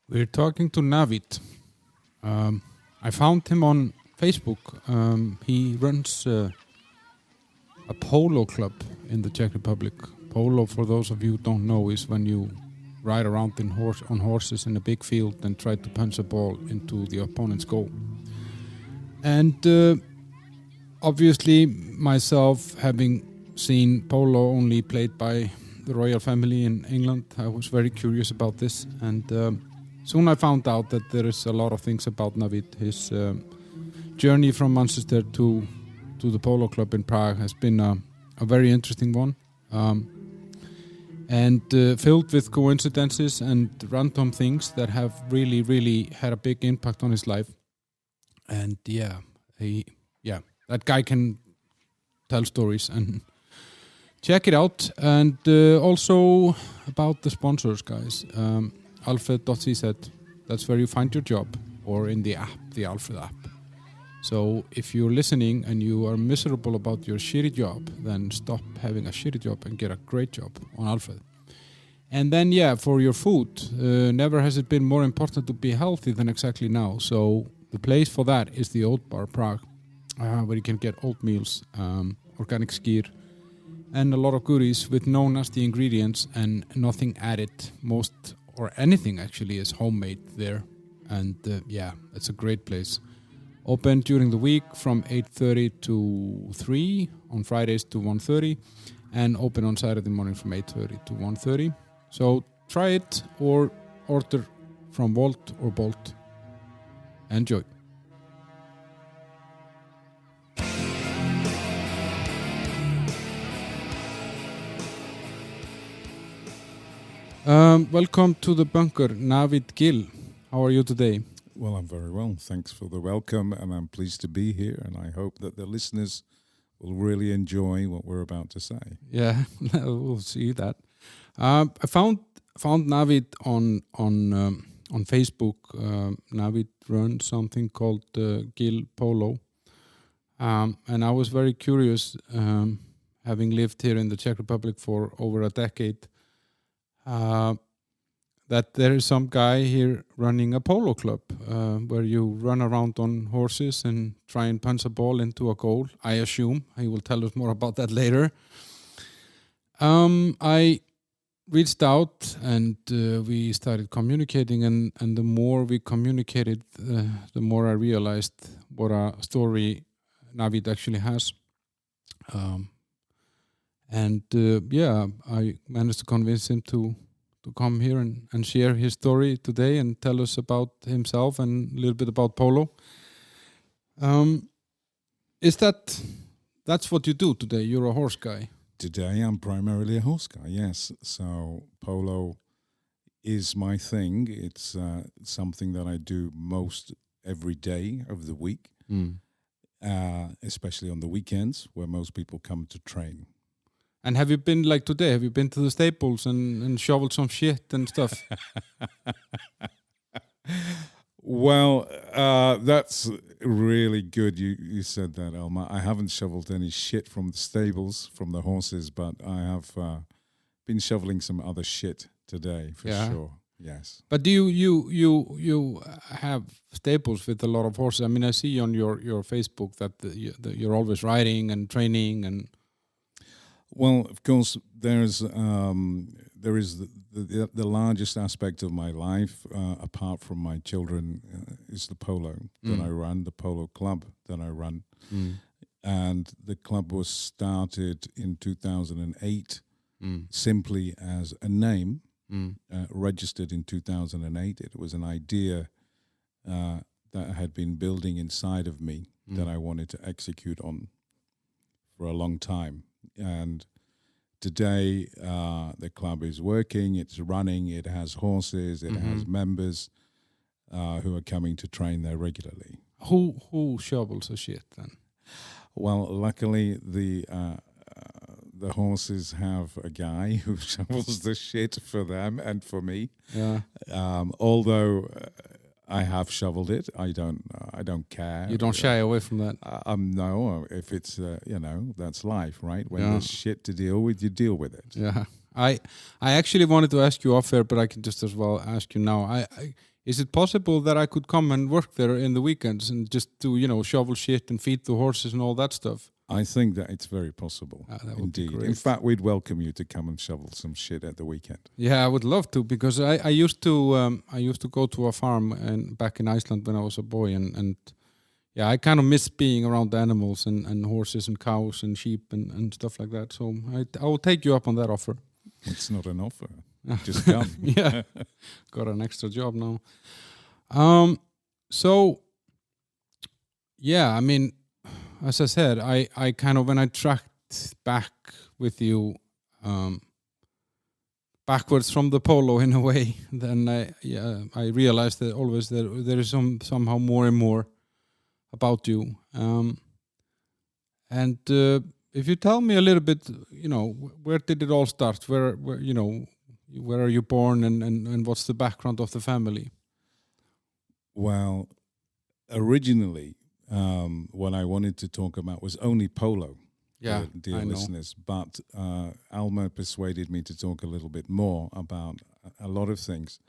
We're talking to Naveed. I found him on Facebook. He runs a Polo Club in the Czech Republic. Polo, for those of you who don't know, is when you ride around on horses in a big field and try to punch a ball into the opponent's goal. And obviously, myself, having seen polo only played by the royal family in England, I was very curious about this. And soon I found out that there is a lot of things about Naveed. His journey from Manchester to the Polo Club in Prague has been a very interesting one. And filled with coincidences and random things that have really, really had a big impact on his life. And that guy can tell stories, and check it out. And also about the sponsors, guys. Alfred.cz, that's where you find your job, or in the app, the Alfred app. So if you're listening and you are miserable about your shitty job, then stop having a shitty job and get a great job on Alfred. And then, for your food, never has it been more important to be healthy than exactly now. So the place for that is the Oat Bar Prague, where you can get oatmeals, organic skyr, and a lot of goodies with no nasty ingredients and nothing added. Most or anything actually is homemade there. And it's a great place. Open during the week from 8:30 to 3, on Fridays to 1:30, and open on Saturday morning from 8:30 to 1:30. So try it or order from Wolt or Bolt. Enjoy. Welcome to the bunker, Naveed Gill. How are you today? Well, I'm very well. Thanks for the welcome, and I'm pleased to be here, and I hope that the listeners will really enjoy what we're about to say. Yeah, we'll see that. I found Naveed on Facebook. Naveed runs something called Gill Polo, and I was very curious, having lived here in the Czech Republic for over a decade, that there is some guy here running a polo club where you run around on horses and try and punch a ball into a goal, I assume. He will tell us more about that later. I reached out and we started communicating, and the more we communicated, the more I realized what a story Naveed actually has. I managed to convince him to come here and share his story today and tell us about himself and a little bit about polo. That's what you do today? You're a horse guy. Today I'm primarily a horse guy, yes. So polo is my thing. It's something that I do most every day of the week, especially on the weekends where most people come to train. And have you been, like today, have you been to the stables and shoveled some shit and stuff? Well, that's really good you said that, Elmar. I haven't shoveled any shit from the stables, from the horses, but I have been shoveling some other shit today, for sure. Yes. But do you have stables with a lot of horses? I mean, I see on your Facebook that you're always riding and training and... Well, of course, there is the largest aspect of my life, apart from my children, is the polo that I run, the Polo Club that I run. And the club was started in 2008 simply as a name, registered in 2008. It was an idea that had been building inside of me that I wanted to execute on for a long time. And today, the club is working, it's running, it has horses, it has members who are coming to train there regularly. Who shovels the shit then? Well, luckily, the horses have a guy who shovels the shit for them and for me. Yeah. Although I have shoveled it. I don't care. You don't shy away from that. No, if it's that's life, right? When there's shit to deal with, you deal with it. Yeah. I actually wanted to ask you off air, but I can just as well ask you now. is it possible that I could come and work there in the weekends and just do, shovel shit and feed the horses and all that stuff? I think that it's very possible. That would be Indeed. great. In fact, we'd welcome you to come and shovel some shit at the weekend. Yeah, I would love to, because I used to go to a farm back in Iceland when I was a boy, and yeah, I kind of miss being around the animals and horses and cows and sheep and stuff like that. So I will take you up on that offer. It's not an offer. Just come. Yeah, got an extra job now. So yeah, I mean, as I said, I kind of, when I tracked back with you backwards from the polo in a way, then I realized that always there is somehow more and more about you. And if you tell me a little bit, where did it all start? Where are you born, and what's the background of the family? Well, originally, what I wanted to talk about was only polo, dear listeners. But Alma persuaded me to talk a little bit more about a lot of things,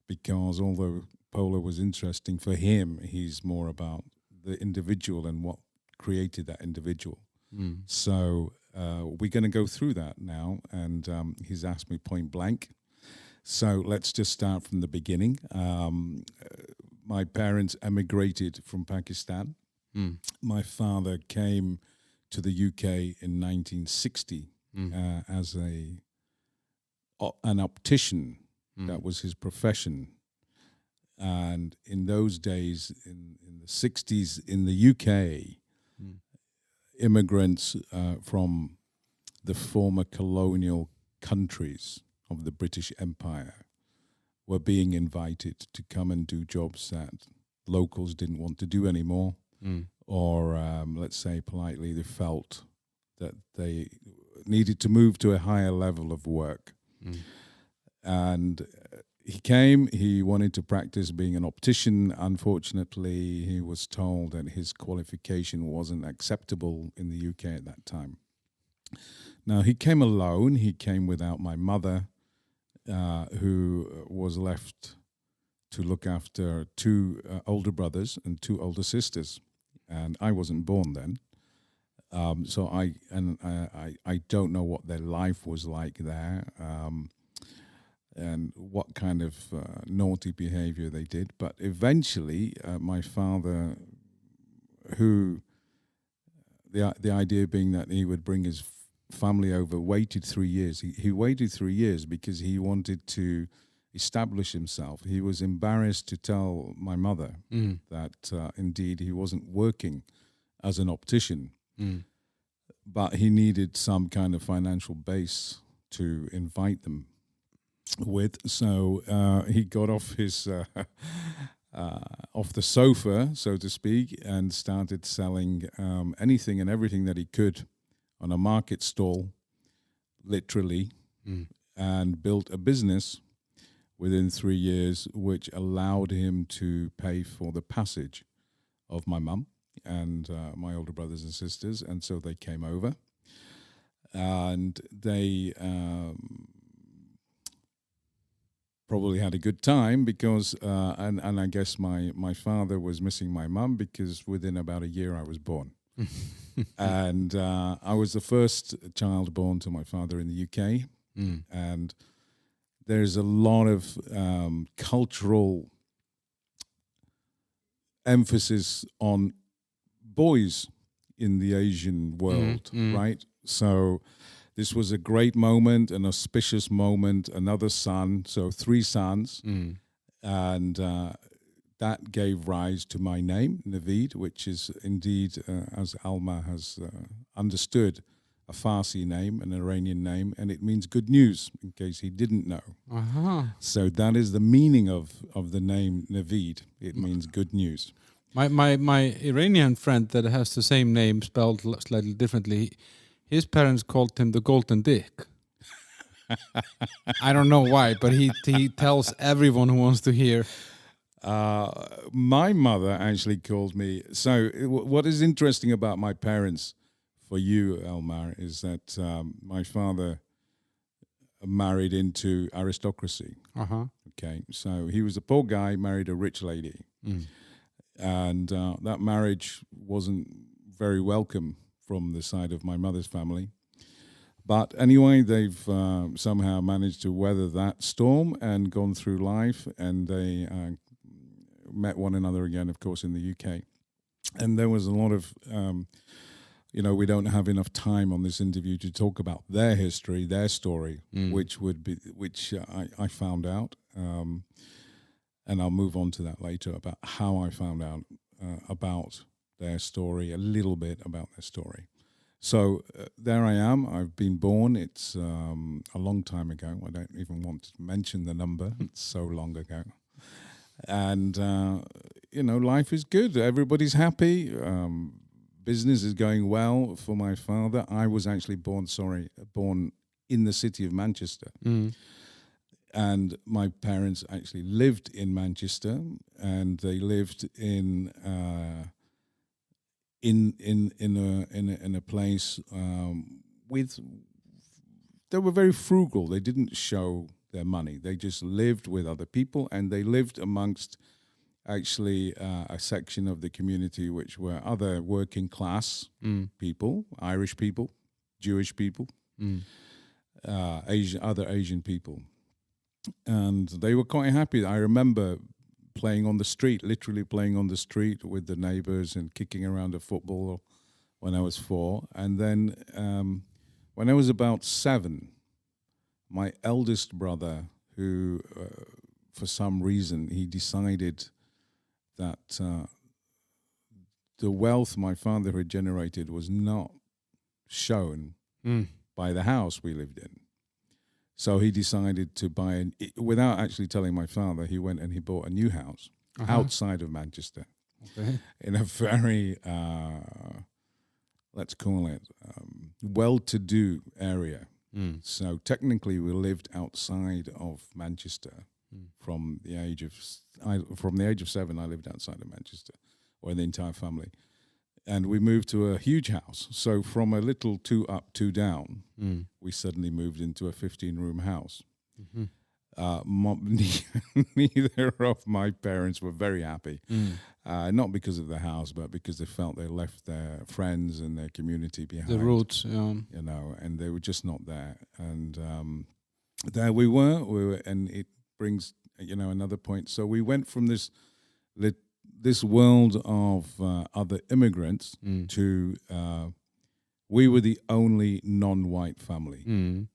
because although polo was interesting for him, he's more about the individual and what created that individual. So we're going to go through that now, and he's asked me point blank. So let's just start from the beginning. My parents emigrated from Pakistan. My father came to the UK in 1960 as an optician. That was his profession. And in those days, in the 60s, in the UK, immigrants from the former colonial countries of the British Empire were being invited to come and do jobs that locals didn't want to do anymore, or let's say politely, they felt that they needed to move to a higher level of work. And he came, he wanted to practice being an optician. Unfortunately, he was told that his qualification wasn't acceptable in the UK at that time. Now, he came alone. He came without my mother, who was left to look after two older brothers and two older sisters. And I wasn't born then. So I don't know what their life was like there. And what kind of naughty behavior they did. But eventually, my father, who, the idea being that he would bring his family over, waited 3 years. He waited 3 years because he wanted to establish himself. He was embarrassed to tell my mother that indeed he wasn't working as an optician, but he needed some kind of financial base to invite them with. So he got off his off the sofa, so to speak, and started selling anything and everything that he could on a market stall, literally, and built a business within 3 years, which allowed him to pay for the passage of my mum and my older brothers and sisters. And so they came over, and they probably had a good time because, and I guess my father was missing my mum because within about a year I was born. And I was the first child born to my father in the UK. And there's a lot of cultural emphasis on boys in the Asian world, right? So this was a great moment, an auspicious moment, another son, so 3 sons. And that gave rise to my name, Naveed, which is indeed, as Alma has understood, a Farsi name, an Iranian name, and it means good news, in case he didn't know. So that is the meaning of the name Naveed. It means good news. My Iranian friend that has the same name spelled slightly differently, his parents called him the Golden Dick. I don't know why, but he tells everyone who wants to hear. My mother actually called me. So what is interesting about my parents, for you, Elmar, is that my father married into aristocracy. Okay, so he was a poor guy, married a rich lady. And that marriage wasn't very welcome from the side of my mother's family. But anyway, they've somehow managed to weather that storm and gone through life, and they met one another again, of course, in the UK. And there was a lot of, we don't have enough time on this interview to talk about their history, their story, which I found out. And I'll move on to that later about how I found out about their story, a little bit about their story. So there I am. I've been born. It's a long time ago. I don't even want to mention the number. It's so long ago. And, life is good. Everybody's happy. Business is going well for my father. I was actually born in the city of Manchester. And my parents actually lived in Manchester, and they lived in a place with. They were very frugal. They didn't show their money. They just lived with other people, and they lived amongst actually a section of the community which were other working class people, Irish people, Jewish people, other Asian people. And they were quite happy. I remember playing on the street, literally playing on the street with the neighbors and kicking around a football when I was 4. And then when I was about 7, my eldest brother, who for some reason he decided that the wealth my father had generated was not shown by the house we lived in. So he decided to buy, without actually telling my father, he went and he bought a new house outside of Manchester in a very, let's call it, well-to-do area. So technically we lived outside of Manchester from the age of 7. I lived outside of Manchester, or the entire family. And we moved to a huge house. So from a little 2 up, 2 down, we suddenly moved into a 15-room house. Neither of my parents were very happy. Not because of the house, but because they felt they left their friends and their community behind. The roots, and they were just not there. And there we were, and it brings, another point. So we went from this world of other immigrants to we were the only non-white family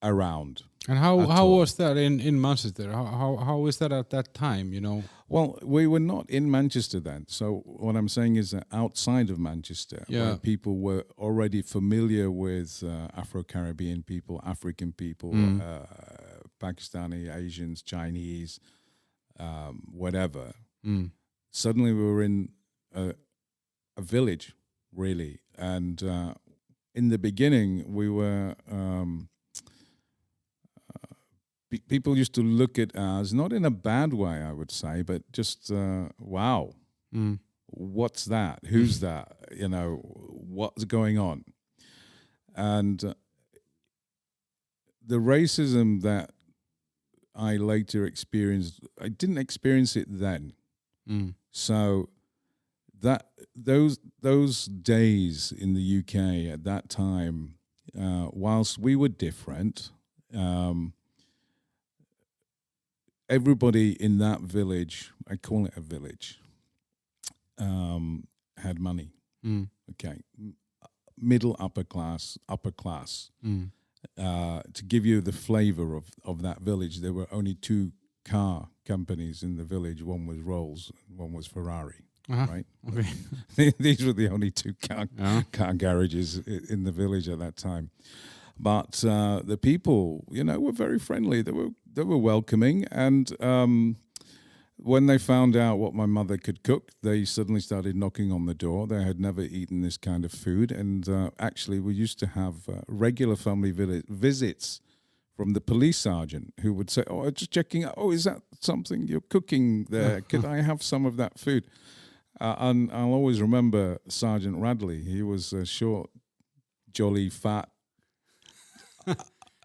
around. And how was that in Manchester? How is that at that time, Well, we were not in Manchester then. So what I'm saying is that outside of Manchester, where people were already familiar with Afro-Caribbean people, African people, Pakistani, Asians, Chinese, whatever. Suddenly we were in a village, really. And in the beginning, we were... people used to look at us, not in a bad way, I would say, but just, wow, what's that? Who's that? What's going on? And the racism that I later experienced, I didn't experience it then. So that those days in the UK at that time, whilst we were different, everybody in that village, I call it a village, had money. Okay, middle upper class. To give you the flavor of that village, there were only 2 car companies in the village. One was Rolls, one was Ferrari. Right? Okay. These were the only 2 car garages in the village at that time. But the people, were very friendly. They were welcoming, and when they found out what my mother could cook, they suddenly started knocking on the door. They had never eaten this kind of food, and actually, we used to have regular family visits from the police sergeant, who would say, "Oh, just checking out. Oh, is that something you're cooking there? Could I have some of that food?" And I'll always remember Sergeant Radley. He was a short, jolly, fat.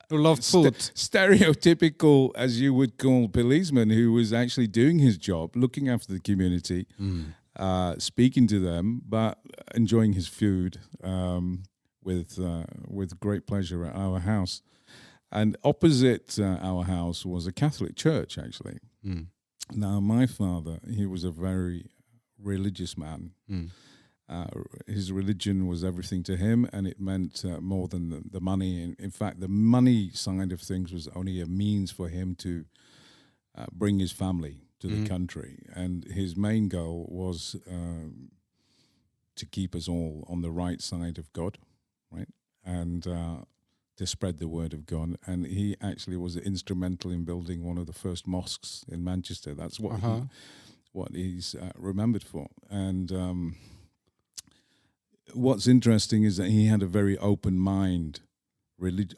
who loved food. Stereotypical, as you would call, policeman who was actually doing his job, looking after the community, speaking to them, but enjoying his food with great pleasure at our house. And opposite our house was a Catholic church, actually. Now, my father, he was a very religious man. His religion was everything to him, and it meant more than the money. In fact, the money side of things was only a means for him to bring his family to the country. And his main goal was to keep us all on the right side of God, right? And to spread the word of God. And he actually was instrumental in building one of the first mosques in Manchester. That's what he's remembered for. And what's interesting is that he had a very open mind,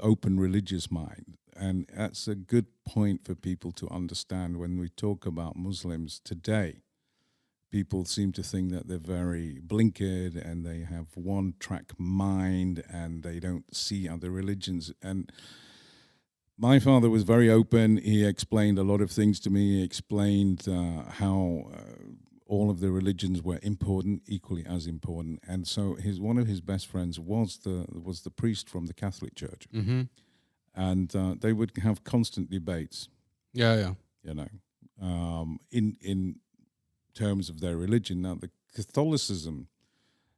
open religious mind. And that's a good point for people to understand when we talk about Muslims today. People seem to think that they're very blinkered and they have one-track mind and they don't see other religions. And my father was very open. He explained a lot of things to me. He explained how all of the religions were important, equally as important. And so one of his best friends was the priest from the Catholic Church. And they would have constant debates. Yeah. You know, in terms of their religion. Now, the Catholicism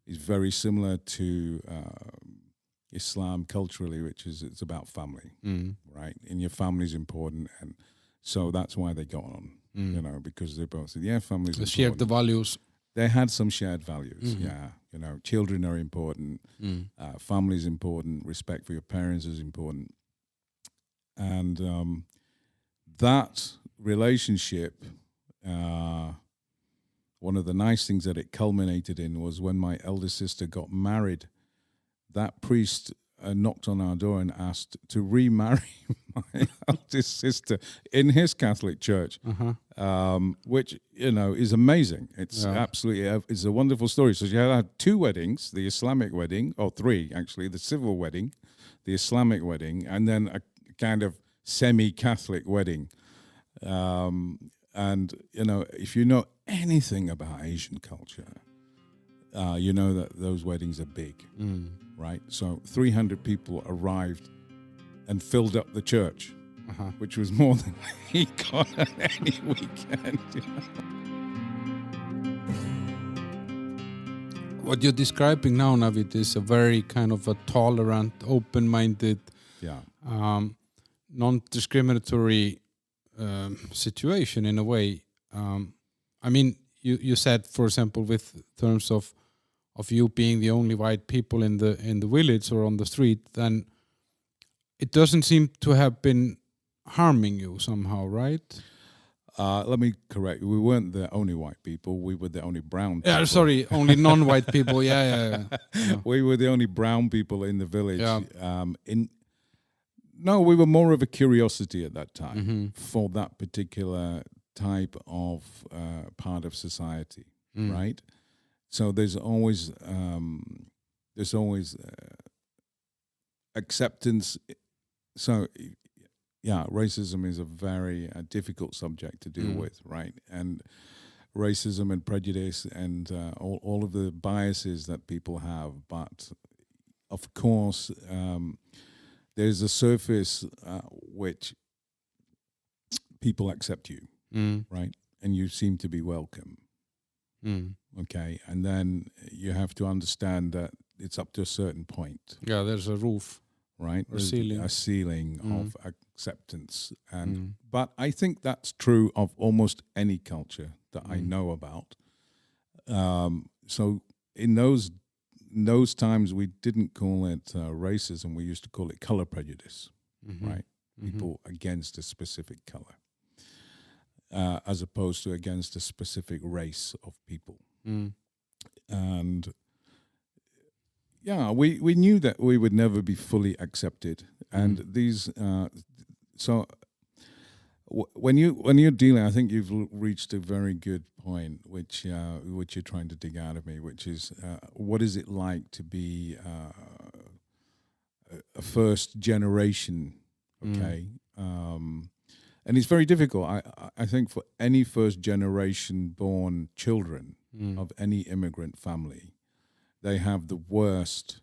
is very similar to Islam culturally, which is it's about family, right? And your family is important, and so that's why they got on, you know, because they both said, yeah, family's important. Shared the values. They had some shared values, yeah. You know, children are important, family is important, respect for your parents is important, and that relationship. One of the nice things that it culminated in was when my eldest sister got married, that priest knocked on our door and asked to remarry my eldest sister in his Catholic church, which, you know, is amazing. It's absolutely, it's a wonderful story. So she had two weddings, the Islamic wedding, or three actually, the civil wedding, the Islamic wedding, and then a kind of semi-Catholic wedding. And, you know, if you know anything about Asian culture, you know that those weddings are big, right? So 300 people arrived and filled up the church, which was more than he got on any weekend. You know? What you're describing now, Naveed, is a very kind of a tolerant, open-minded, non-discriminatory situation in a way. I mean, you said, for example, with terms of you being the only white people in the village or on the street, then it doesn't seem to have been harming you somehow, right? Let me correct you. We weren't the only white people. We were the only brown people. Yeah, sorry, only non-white people. Yeah. We were the only brown people in the village. Yeah. No, we were more of a curiosity at that time for that particular type of part of society, right? So there's always acceptance. So yeah, racism is a very difficult subject to deal with, right? And racism and prejudice and all of the biases that people have, but of course. There's a surface which people accept you, right? And you seem to be welcome, okay? And then you have to understand that it's up to a certain point. Yeah, there's a roof. Right? A ceiling. A ceiling of acceptance. And but I think that's true of almost any culture that I know about. So in those times, we didn't call it racism. We used to call it color prejudice, right? People against a specific color, as opposed to against a specific race of people. And yeah, we knew that we would never be fully accepted. And these, when you're dealing, I think you've reached a very good point, which you're trying to dig out of me, which is what is it like to be a first generation Okay. And it's very difficult. I think for any first generation born children of any immigrant family, they have the worst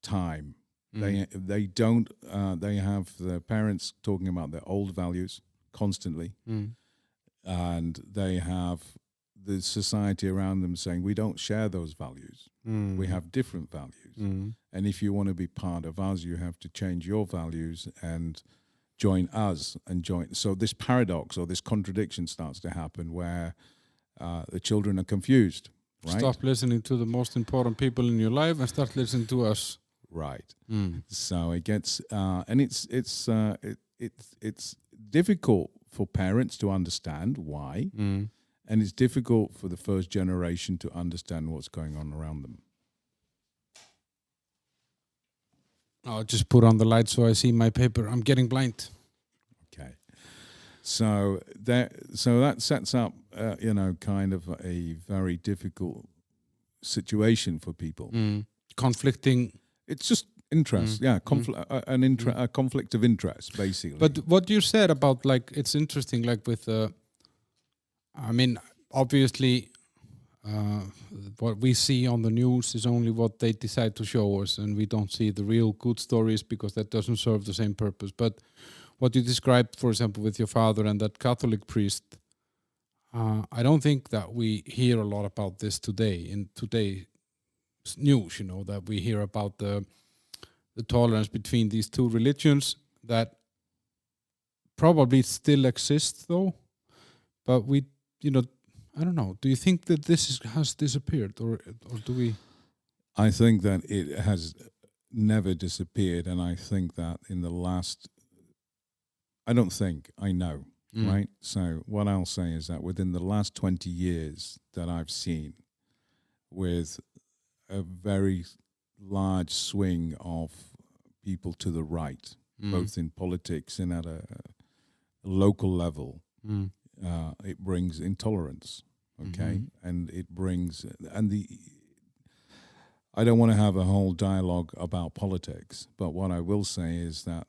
time. They don't. They have their parents talking about their old values constantly, and they have the society around them saying we don't share those values. We have different values, and if you want to be part of us, you have to change your values and join us and join. So this paradox or this contradiction starts to happen where the children are confused. Right? Stop listening to the most important people in your life and start listening to us. Right. So it gets and it's difficult for parents to understand why, and it's difficult for the first generation to understand what's going on around them. I'll just put on the light so I see my paper. I'm getting blind. Okay. So that sets up, kind of a very difficult situation for people. Conflicting. It's just interest, a conflict of interest, basically. But what you said about, like, it's interesting, like with, I mean, obviously, what we see on the news is only what they decide to show us, and we don't see the real good stories because that doesn't serve the same purpose. But what you described, for example, with your father and that Catholic priest, I don't think that we hear a lot about this today in today's news, that we hear about the tolerance between these two religions that probably still exists, though. But we, I don't know. Do you think that this has disappeared, or do we? I think that it has never disappeared, and I think that in the last, I don't think, I know, right? So what I'll say is that within the last 20 years that I've seen, with a very large swing of people to the right, both in politics and at a local level, it brings intolerance, okay? And it brings, I don't want to have a whole dialogue about politics, but what I will say is that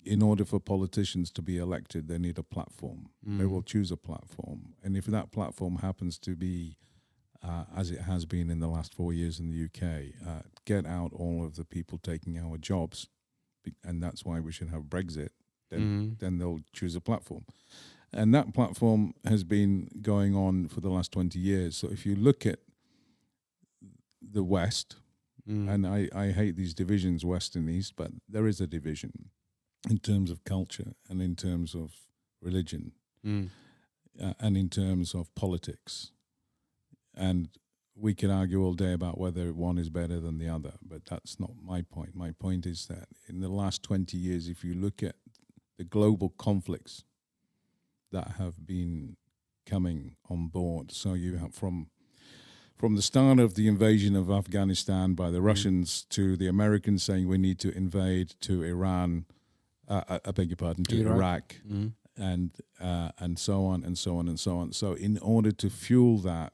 in order for politicians to be elected, they need a platform. They will choose a platform. And if that platform happens to be, as it has been in the last 4 years in the UK, get out all of the people taking our jobs, and that's why we should have Brexit, then they'll choose a platform. And that platform has been going on for the last 20 years. So if you look at the West, and I hate these divisions, West and East, but there is a division in terms of culture and in terms of religion and in terms of politics. And we can argue all day about whether one is better than the other, but that's not my point. My point is that in the last 20 years, if you look at the global conflicts that have been coming on board, so you have from the start of the invasion of Afghanistan by the Russians to the Americans saying we need to invade to Iran, I beg your pardon, to Iraq, and so on and so on and so on. So in order to fuel that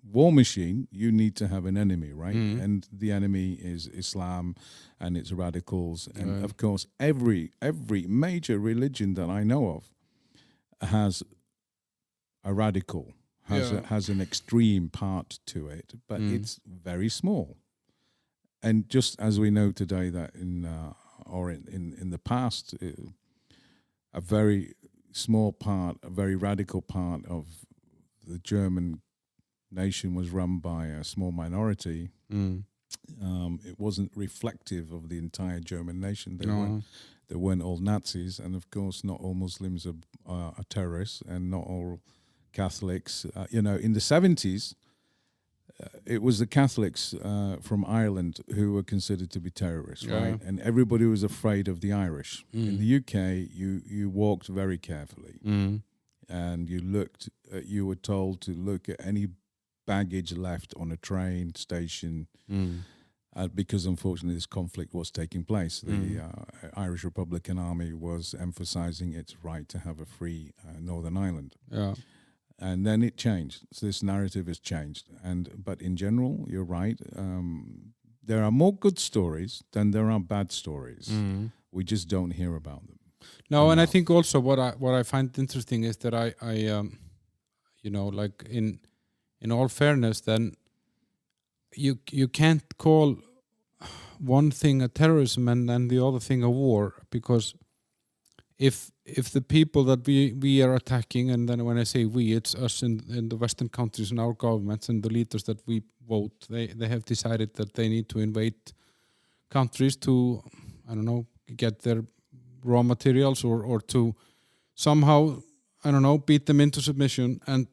war machine, you need to have an enemy, right? And the enemy is Islam and its radicals. And of course, every major religion that I know of has a radical, has an extreme part to it, but it's very small. And just as we know today that in the past, a very small part, a very radical part of the German nation was run by a small minority. It wasn't reflective of the entire German nation. They weren't all Nazis, and of course, not all Muslims are terrorists, and not all Catholics. In the 70s, it was the Catholics from Ireland who were considered to be terrorists, right? And everybody was afraid of the Irish. In the UK, you walked very carefully, and you were told to look at any baggage left on a train station, because unfortunately this conflict was taking place. The Irish Republican Army was emphasizing its right to have a free Northern Ireland. And then it changed. So this narrative has changed. But in general, you're right. There are more good stories than there are bad stories. We just don't hear about them. No, and I think also what I find interesting is that I like in all fairness, then you can't call one thing a terrorism and then the other thing a war, because if the people that we are attacking, and then when I say we, it's us in the Western countries and our governments and the leaders that we vote, they have decided that they need to invade countries to, I don't know, get their raw materials or to somehow, I don't know, beat them into submission, and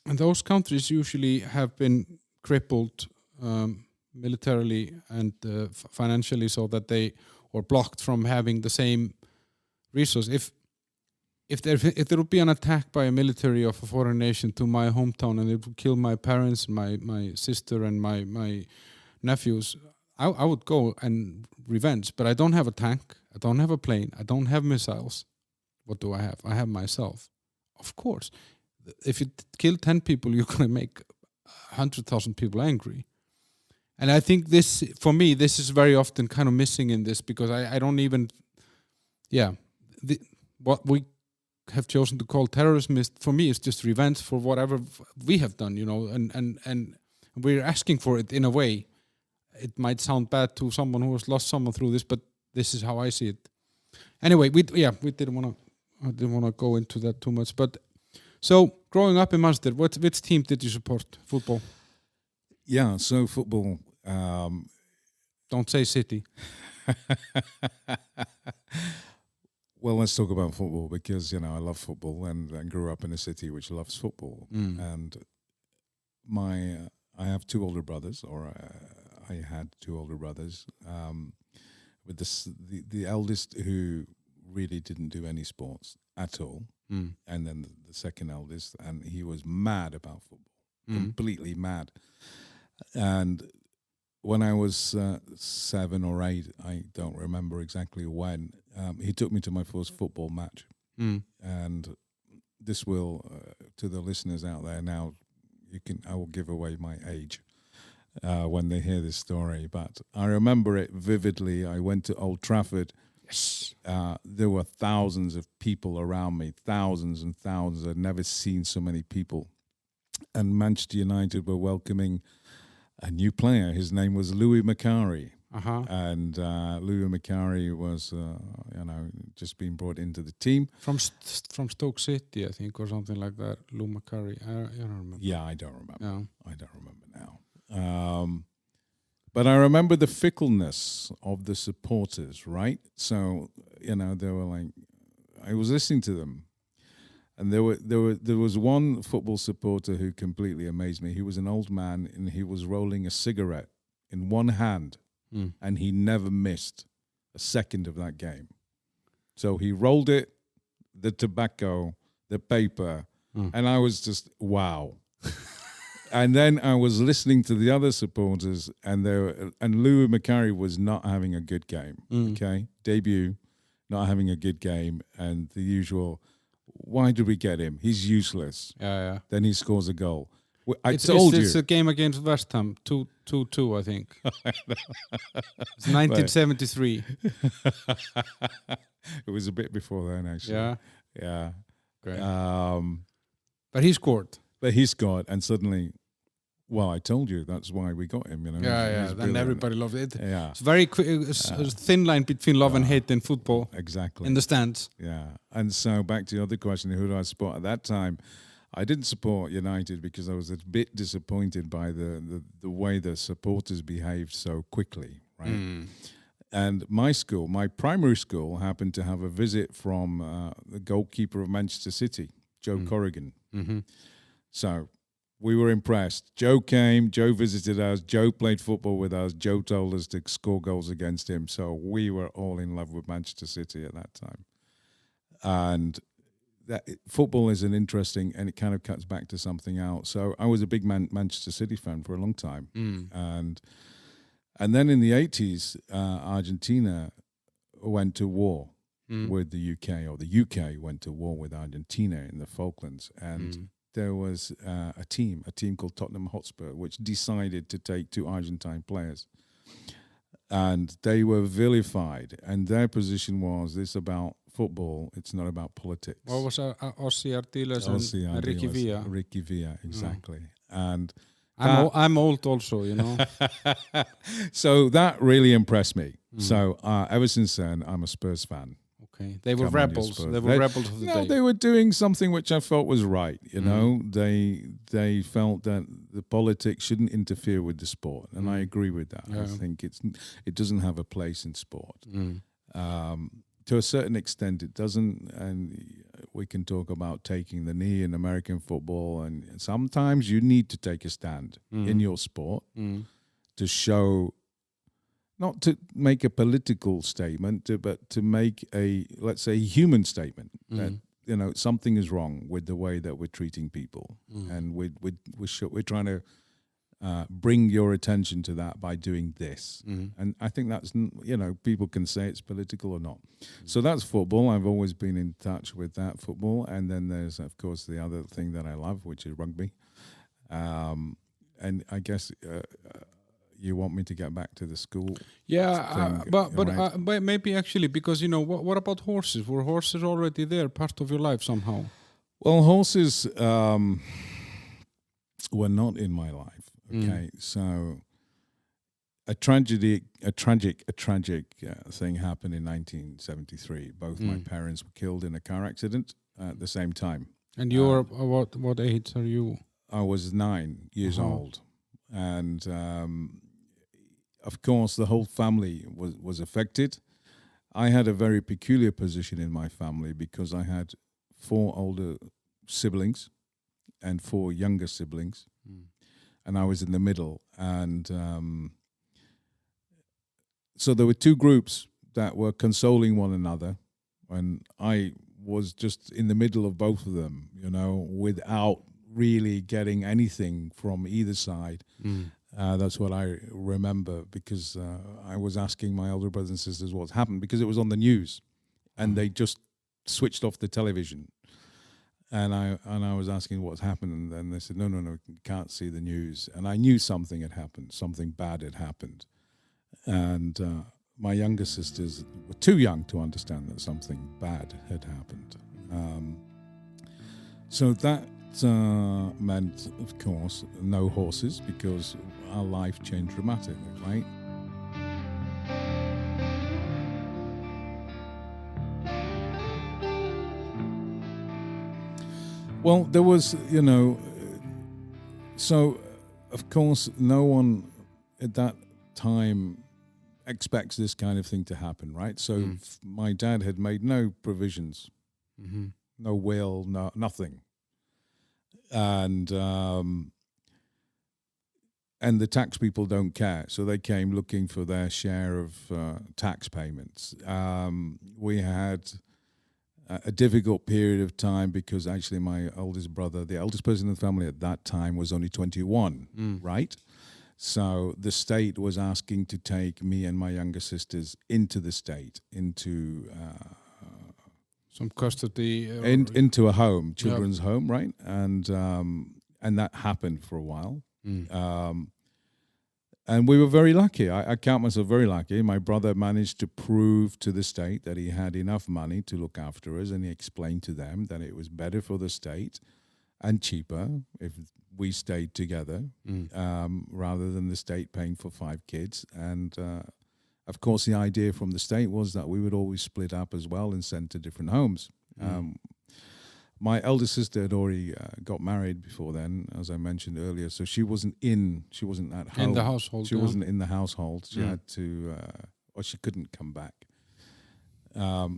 those countries usually have been crippled militarily and financially, so that they or blocked from having the same resource. If there would be an attack by a military of a foreign nation to my hometown and it would kill my parents, my sister and my nephews, I would go and revenge. But I don't have a tank, I don't have a plane, I don't have missiles. What do I have? I have myself. Of course, if you kill 10 people, you're going to make 100,000 people angry. And I think this, for me, this is very often kind of missing in this, because I don't even, what we have chosen to call terrorism is, for me, is just revenge for whatever we have done, and we're asking for it in a way. It might sound bad to someone who has lost someone through this, but this is how I see it. Anyway, I didn't want to go into that too much. But so, growing up in Manchester, which team did you support? Football? Yeah, so football. Don't say City. Well, let's talk about football, because I love football and grew up in a city which loves football. And I have two older brothers, or I had two older brothers. With the eldest, who really didn't do any sports at all, and then the second eldest, and he was mad about football, completely mad. And when I was 7 or 8, I don't remember exactly when, he took me to my first football match. And this will, to the listeners out there now, I will give away my age when they hear this story. But I remember it vividly. I went to Old Trafford. Yes. There were thousands of people around me, thousands and thousands. I'd never seen so many people. And Manchester United were welcoming a new player. His name was Louis Macari. And Louis Macari was, just being brought into the team. From Stoke City, I think, or something like that. Lou Macari. I don't remember. Yeah, I don't remember. No. I don't remember now. But I remember the fickleness of the supporters, right? So, they were like, I was listening to them. And there was one football supporter who completely amazed me. He was an old man, and he was rolling a cigarette in one hand, and he never missed a second of that game. So he rolled it, the tobacco, the paper, and I was just, wow. And then I was listening to the other supporters, and Louis Macari was not having a good game. Okay, debut, not having a good game, and the usual. Why did we get him? He's useless. Yeah. Then he scores a goal. It's a game against West Ham, 2-2, I think. It's 1973. It was a bit before then, actually. Yeah. Great. But he scored. And suddenly, well, I told you that's why we got him. Yeah. Then everybody loved it. Yeah. It's very it's a thin line between love and hate in football. Exactly. In the stands. Yeah. And so back to the other question, who do I support at that time? I didn't support United because I was a bit disappointed by the way the supporters behaved so quickly, right? And my primary school, happened to have a visit from the goalkeeper of Manchester City, Joe Corrigan. So we were impressed. Joe came, Joe visited us, Joe played football with us, Joe told us to score goals against him. So we were all in love with Manchester City at that time. And football is an interesting, and it kind of cuts back to something else. So I was a big Manchester City fan for a long time. And then in the 80s, Argentina went to war with the UK, or the UK went to war with Argentina in the Falklands. And there was a team called Tottenham Hotspur, which decided to take 2 Argentine players. and they were vilified. And their position was this about football. It's not about politics. What was Ossie Ardiles and Ricky Villa? Ricky Villa, exactly. And I'm old also, you know. so that really impressed me. So ever since then, I'm a Spurs fan. Okay, they were rebels. They were rebels of the day. They were doing something which I felt was right. You know, they felt that the politics shouldn't interfere with the sport, and I agree with that. I think it doesn't have a place in sport. To a certain extent, it doesn't, and we can talk about taking the knee in American football, and sometimes you need to take a stand in your sport to show, not to make a political statement, but to make a, let's say, human statement that, you know, something is wrong with the way that we're treating people, and we're trying to bring your attention to that by doing this. And I think that's, you know, people can say it's political or not. So that's football. I've always been in touch with that football. And then there's, of course, the other thing that I love, which is rugby. And I guess you want me to get back to the school? Yeah, but maybe actually, because, you know, what about horses? Were horses already there, part of your life somehow? Well, horses were not in my life. Okay, so a tragic thing happened in 1973. Both my parents were killed in a car accident at the same time. And you're what age are you? I was 9 years old, and of course the whole family was affected. I had a very peculiar position in my family because I had 4 older siblings and 4 younger siblings. And I was in the middle. And so there were 2 groups that were consoling one another. And I was just in the middle of both of them, you know, without really getting anything from either side. That's what I remember, because I was asking my older brothers and sisters what's happened, because it was on the news. And they just switched off the television. And I was asking what's happened, and then they said, no, you can't see the news. And I knew something had happened, something bad had happened. And my younger sisters were too young to understand that something bad had happened. So that meant, of course, no horses, because our life changed dramatically, right? Well, there was, you know, so of course no one at that time expects this kind of thing to happen, right? So my dad had made no provisions, no will, nothing. And the tax people don't care, so they came looking for their share of tax payments. We had a difficult period of time because actually my oldest brother, the eldest person in the family at that time, was only 21, right? So the state was asking to take me and my younger sisters into the state, into some custody, into a home, children's home, right? And that happened for a while. And we were very lucky. I count myself very lucky. My brother managed to prove to the state that he had enough money to look after us, and he explained to them that it was better for the state and cheaper if we stayed together rather than the state paying for 5 kids. And, of course, the idea from the state was that we would always split up as well and send to different homes. My eldest sister had already got married before then, as I mentioned earlier. So she wasn't at home. In the household. She wasn't in the household. She had to, or she couldn't come back.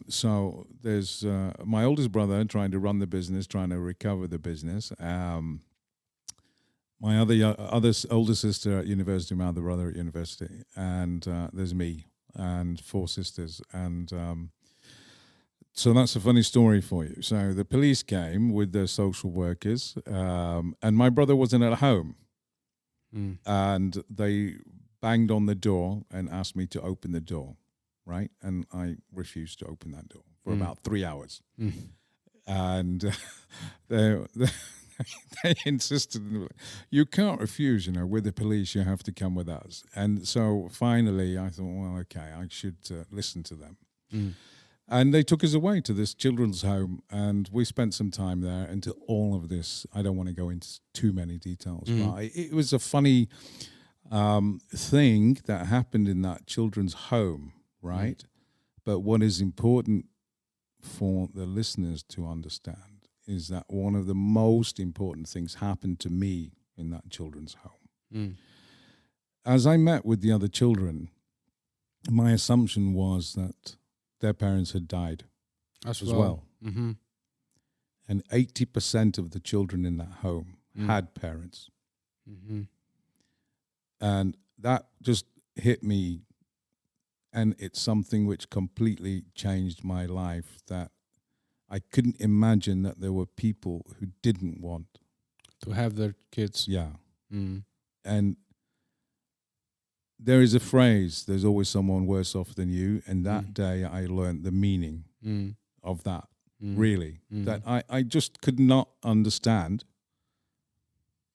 So there's my oldest brother trying to run the business, trying to recover the business. My older sister at university, my other brother at university, and there's me and 4 sisters. And so that's a funny story for you. So the police came with their social workers, and my brother wasn't at home. And they banged on the door and asked me to open the door, right? And I refused to open that door for about 3 hours. And there they insisted, you can't refuse, we're the police, you have to come with us. And so finally I thought, well, okay, I should listen to them. And they took us away to this children's home, and we spent some time there until all of this. I don't want to go into too many details, but it was a funny thing that happened in that children's home, right? But what is important for the listeners to understand is that one of the most important things happened to me in that children's home. As I met with the other children, my assumption was that their parents had died as well. Mm-hmm. And 80% of the children in that home had parents. Mm-hmm. And that just hit me. And it's something which completely changed my life, that I couldn't imagine that there were people who didn't want to have their kids. Yeah. And there is a phrase, there's always someone worse off than you. And that day I learned the meaning of that, really. That I just could not understand,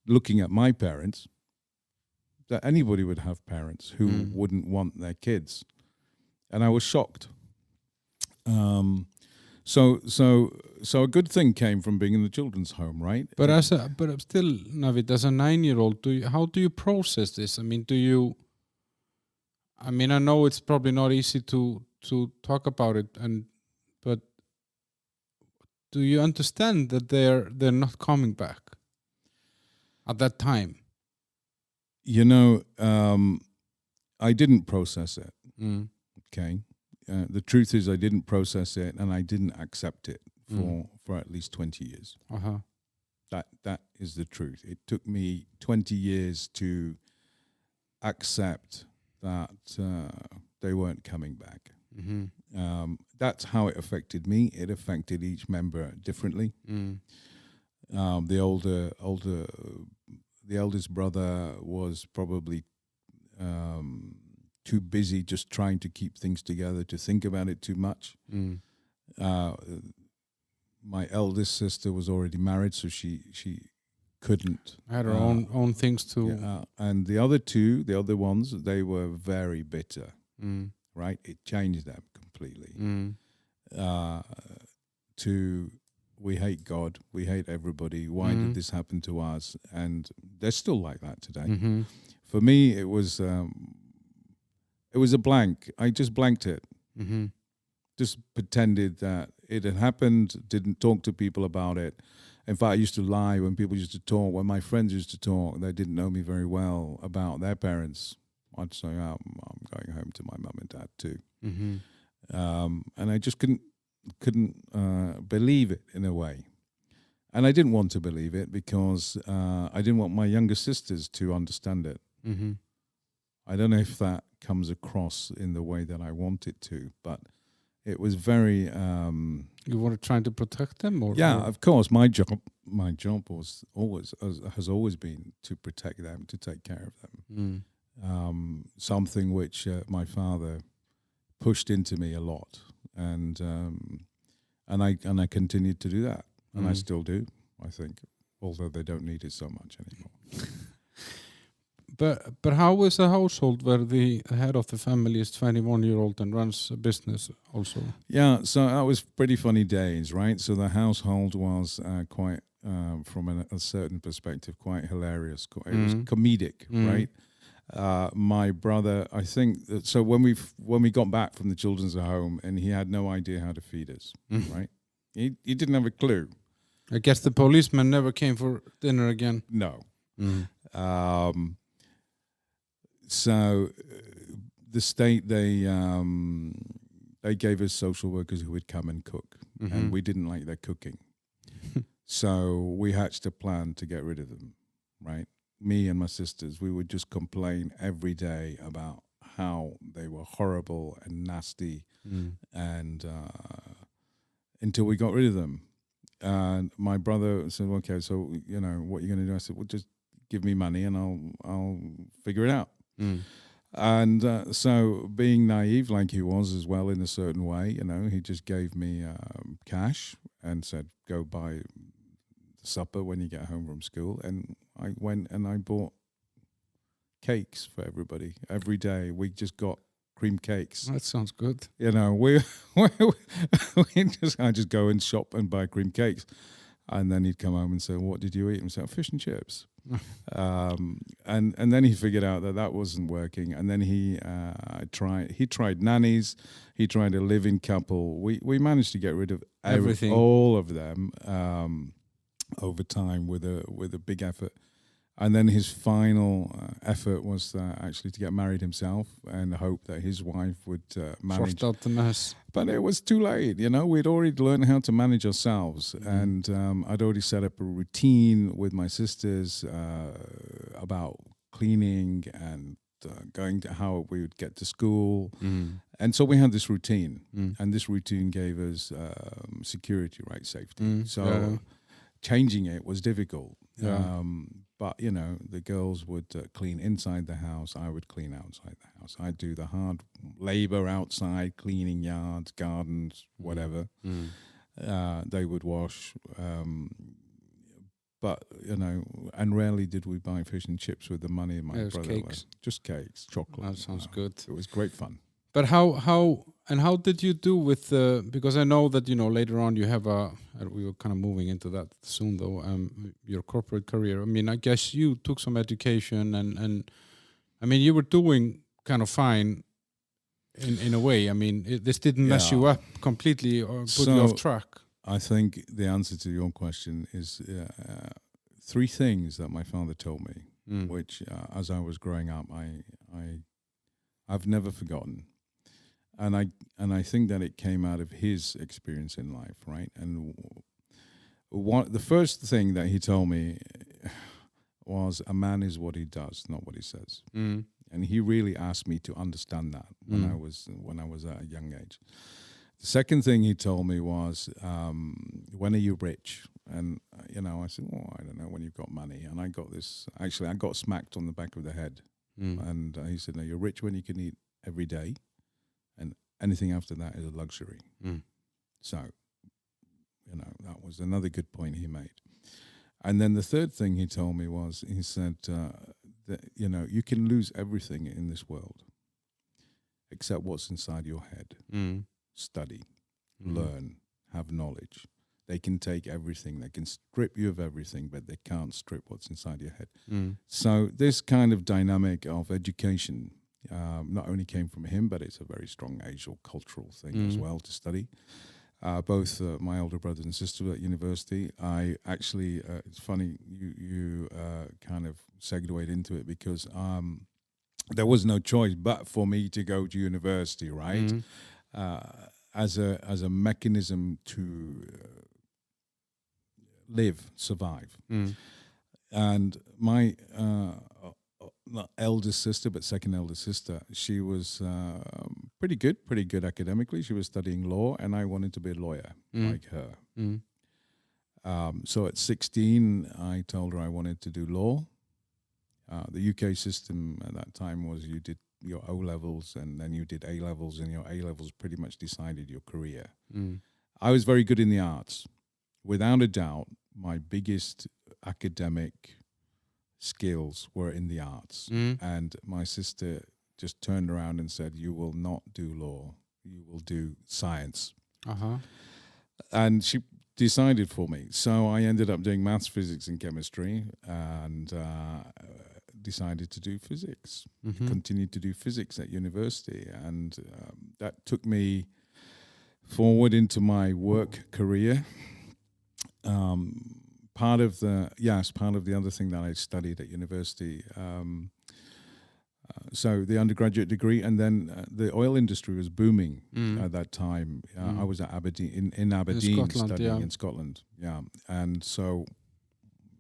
looking at my parents, that anybody would have parents who wouldn't want their kids. And I was shocked. So a good thing came from being in the children's home, right? But still, Naveed, as a 9-year-old, how do you process this? I mean, I know it's probably not easy to talk about it, but do you understand that they're not coming back at that time? I didn't process it. Okay. The truth is I didn't process it, and I didn't accept it for at least 20 years. That is the truth. It took me 20 years to accept that they weren't coming back. That's how it affected me. It affected each member differently. The eldest brother was probably too busy just trying to keep things together to think about it too much. My eldest sister was already married, so she couldn't. Had her own things too. And the other ones, they were very bitter, right? It changed them completely. To we hate God, we hate everybody. Why did this happen to us? And they're still like that today. For me, it was a blank. I just blanked it. Just pretended that it had happened, didn't talk to people about it. In fact, I used to lie when people used to talk, when my friends used to talk, they didn't know me very well, about their parents. I'd say, I'm going home to my mum and dad too. And I just couldn't believe it in a way. And I didn't want to believe it because I didn't want my younger sisters to understand it. I don't know if that comes across in the way that I want it to, but it was very... you were trying to protect them? Of course. My job has always been to protect them, to take care of them. Something which my father pushed into me a lot. And I continued to do that. And I still do, I think, although they don't need it so much anymore. But how is a household where the head of the family is 21-year-old and runs a business also? Yeah, so that was pretty funny days, right? So the household was quite, from a certain perspective, quite hilarious. It was comedic, right? My brother, I think, so when we got back from the children's home, and he had no idea how to feed us, right? He didn't have a clue. I guess the policeman never came for dinner again. No. So the state, they gave us social workers who would come and cook, and we didn't like their cooking. So we hatched a plan to get rid of them, right? Me and my sisters, we would just complain every day about how they were horrible and nasty, and until we got rid of them. And my brother said, okay, so, what are you going to do? I said, well, just give me money and I'll figure it out. And so being naive like he was as well in a certain way, he just gave me cash and said, go buy the supper when you get home from school, and I went and I bought cakes for everybody every day. We just got cream cakes. That sounds good. You know, I just go and shop and buy cream cakes, and then he'd come home and say, "What did you eat?" And say, "Fish and chips." And then he figured out that wasn't working, and then he tried nannies, he tried a live-in couple. We managed to get rid of Everything, all of them over time with a big effort. And then his final effort was actually to get married himself and hope that his wife would manage. Sort out the mess. But it was too late, you know. We'd already learned how to manage ourselves. And I'd already set up a routine with my sisters about cleaning and going to how we would get to school. And so we had this routine. And this routine gave us security, right, safety. So changing it was difficult. But, you know, the girls would clean inside the house. I would clean outside the house. I'd do the hard labor outside, cleaning yards, gardens, whatever. They would wash. But, you know, and rarely did we buy fish and chips with the money my brother cakes. Just cakes, chocolate. That sounds good. It was great fun. But how did you do with because I know that, you know, later on you have we were kind of moving into that soon though, your corporate career. I mean, I guess you took some education and I mean, you were doing kind of fine in a way. I mean, this didn't mess you up completely or put you off track. I think the answer to your question is 3 things that my father told me, which as I was growing up, I've never forgotten. And I think that it came out of his experience in life, right? And the first thing that he told me was, a man is what he does, not what he says. And he really asked me to understand that when I was at a young age. The second thing he told me was, when are you rich? And you know, I said, well, I don't know, when you've got money. And I got smacked on the back of the head. And he said, no, you're rich when you can eat every day. And anything after that is a luxury. So, you know, that was another good point he made. And then the third thing he told me was, he said that, you know, you can lose everything in this world except what's inside your head. Study, learn, have knowledge. They can take everything. They can strip you of everything, but they can't strip what's inside your head. So this kind of dynamic of education not only came from him, but it's a very strong Asian cultural thing as well to study. Both my older brothers and sisters at university. I actually, it's funny, you kind of segued into it because there was no choice but for me to go to university, right? As a mechanism to live, survive. And my not eldest sister, but second eldest sister, she was pretty good academically. She was studying law, and I wanted to be a lawyer like her. So at 16, I told her I wanted to do law. The UK system at that time was you did your O-levels and then you did A-levels, and your A-levels pretty much decided your career. I was very good in the arts. Without a doubt, my biggest academic skills were in the arts. And my sister just turned around and said, you will not do law, you will do science. And she decided for me. So I ended up doing maths, physics and chemistry, and decided to do physics, continued to do physics at university. And that took me forward into my work career. Part of the other thing that I studied at university, so the undergraduate degree, and then the oil industry was booming at that time. I was at Aberdeen, in Aberdeen, Scotland, studying in Scotland. And so,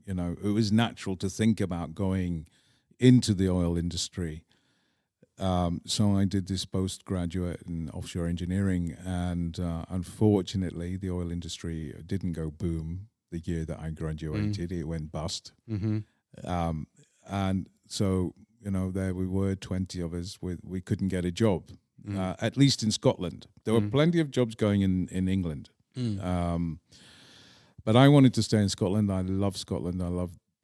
you know, it was natural to think about going into the oil industry. So I did this postgraduate in offshore engineering, and unfortunately, the oil industry didn't go boom. The year that I graduated, it went bust. And so, you know, there we were, 20 of us, we couldn't get a job, at least in Scotland. There were plenty of jobs going in England. But I wanted to stay in Scotland. I love Scotland.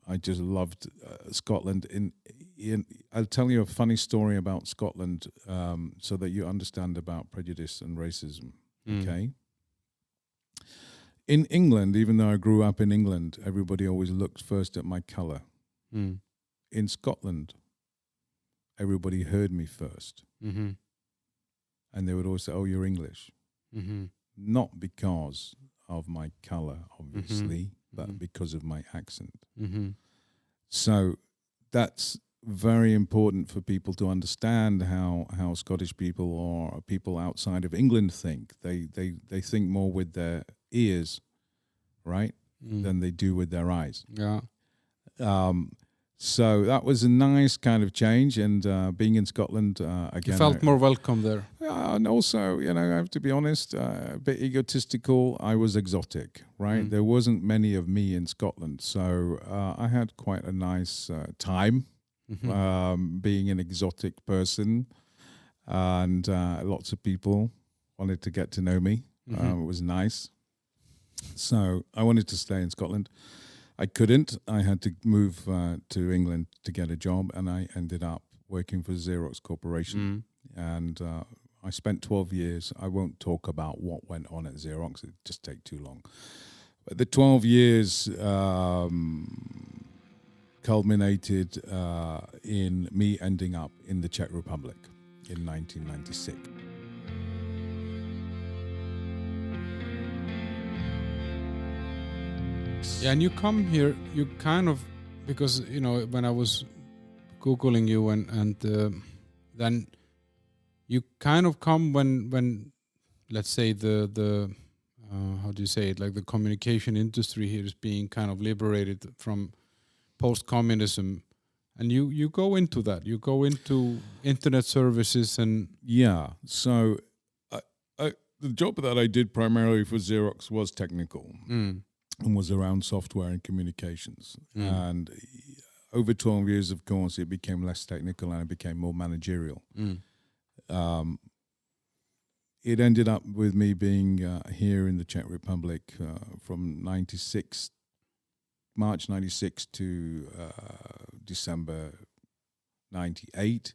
I just loved Scotland. I'll tell you a funny story about Scotland, so that you understand about prejudice and racism. Okay. In England, even though I grew up in England, everybody always looked first at my colour. In Scotland, everybody heard me first. And they would always say, "Oh, you're English." Not because of my colour, obviously, but because of my accent. So that's very important for people to understand how Scottish people or people outside of England think. They think more with their ears, right, than they do with their eyes. Yeah. So that was a nice kind of change, and being in Scotland again, You felt more welcome there. and also, I have to be honest, a bit egotistical. I was exotic, right? There wasn't many of me in Scotland, so I had quite a nice time being an exotic person, and lots of people wanted to get to know me. It was nice. So I wanted to stay in Scotland. I couldn't. I had to move to England to get a job, and I ended up working for Xerox Corporation. And I spent 12 years. I won't talk about what went on at Xerox. It'd just take too long. But the 12 years culminated in me ending up in the Czech Republic in 1996. Yeah, and you come here, you kind of, because, when I was Googling you and then you kind of come when let's say the how do you say it, like the communication industry here is being kind of liberated from post-communism, and you go into that. You go into internet services and... Yeah, so the job that I did primarily for Xerox was technical. And was around software and communications. And over 12 years, of course, it became less technical and it became more managerial. It ended up with me being here in the Czech Republic from March 96 to December 98.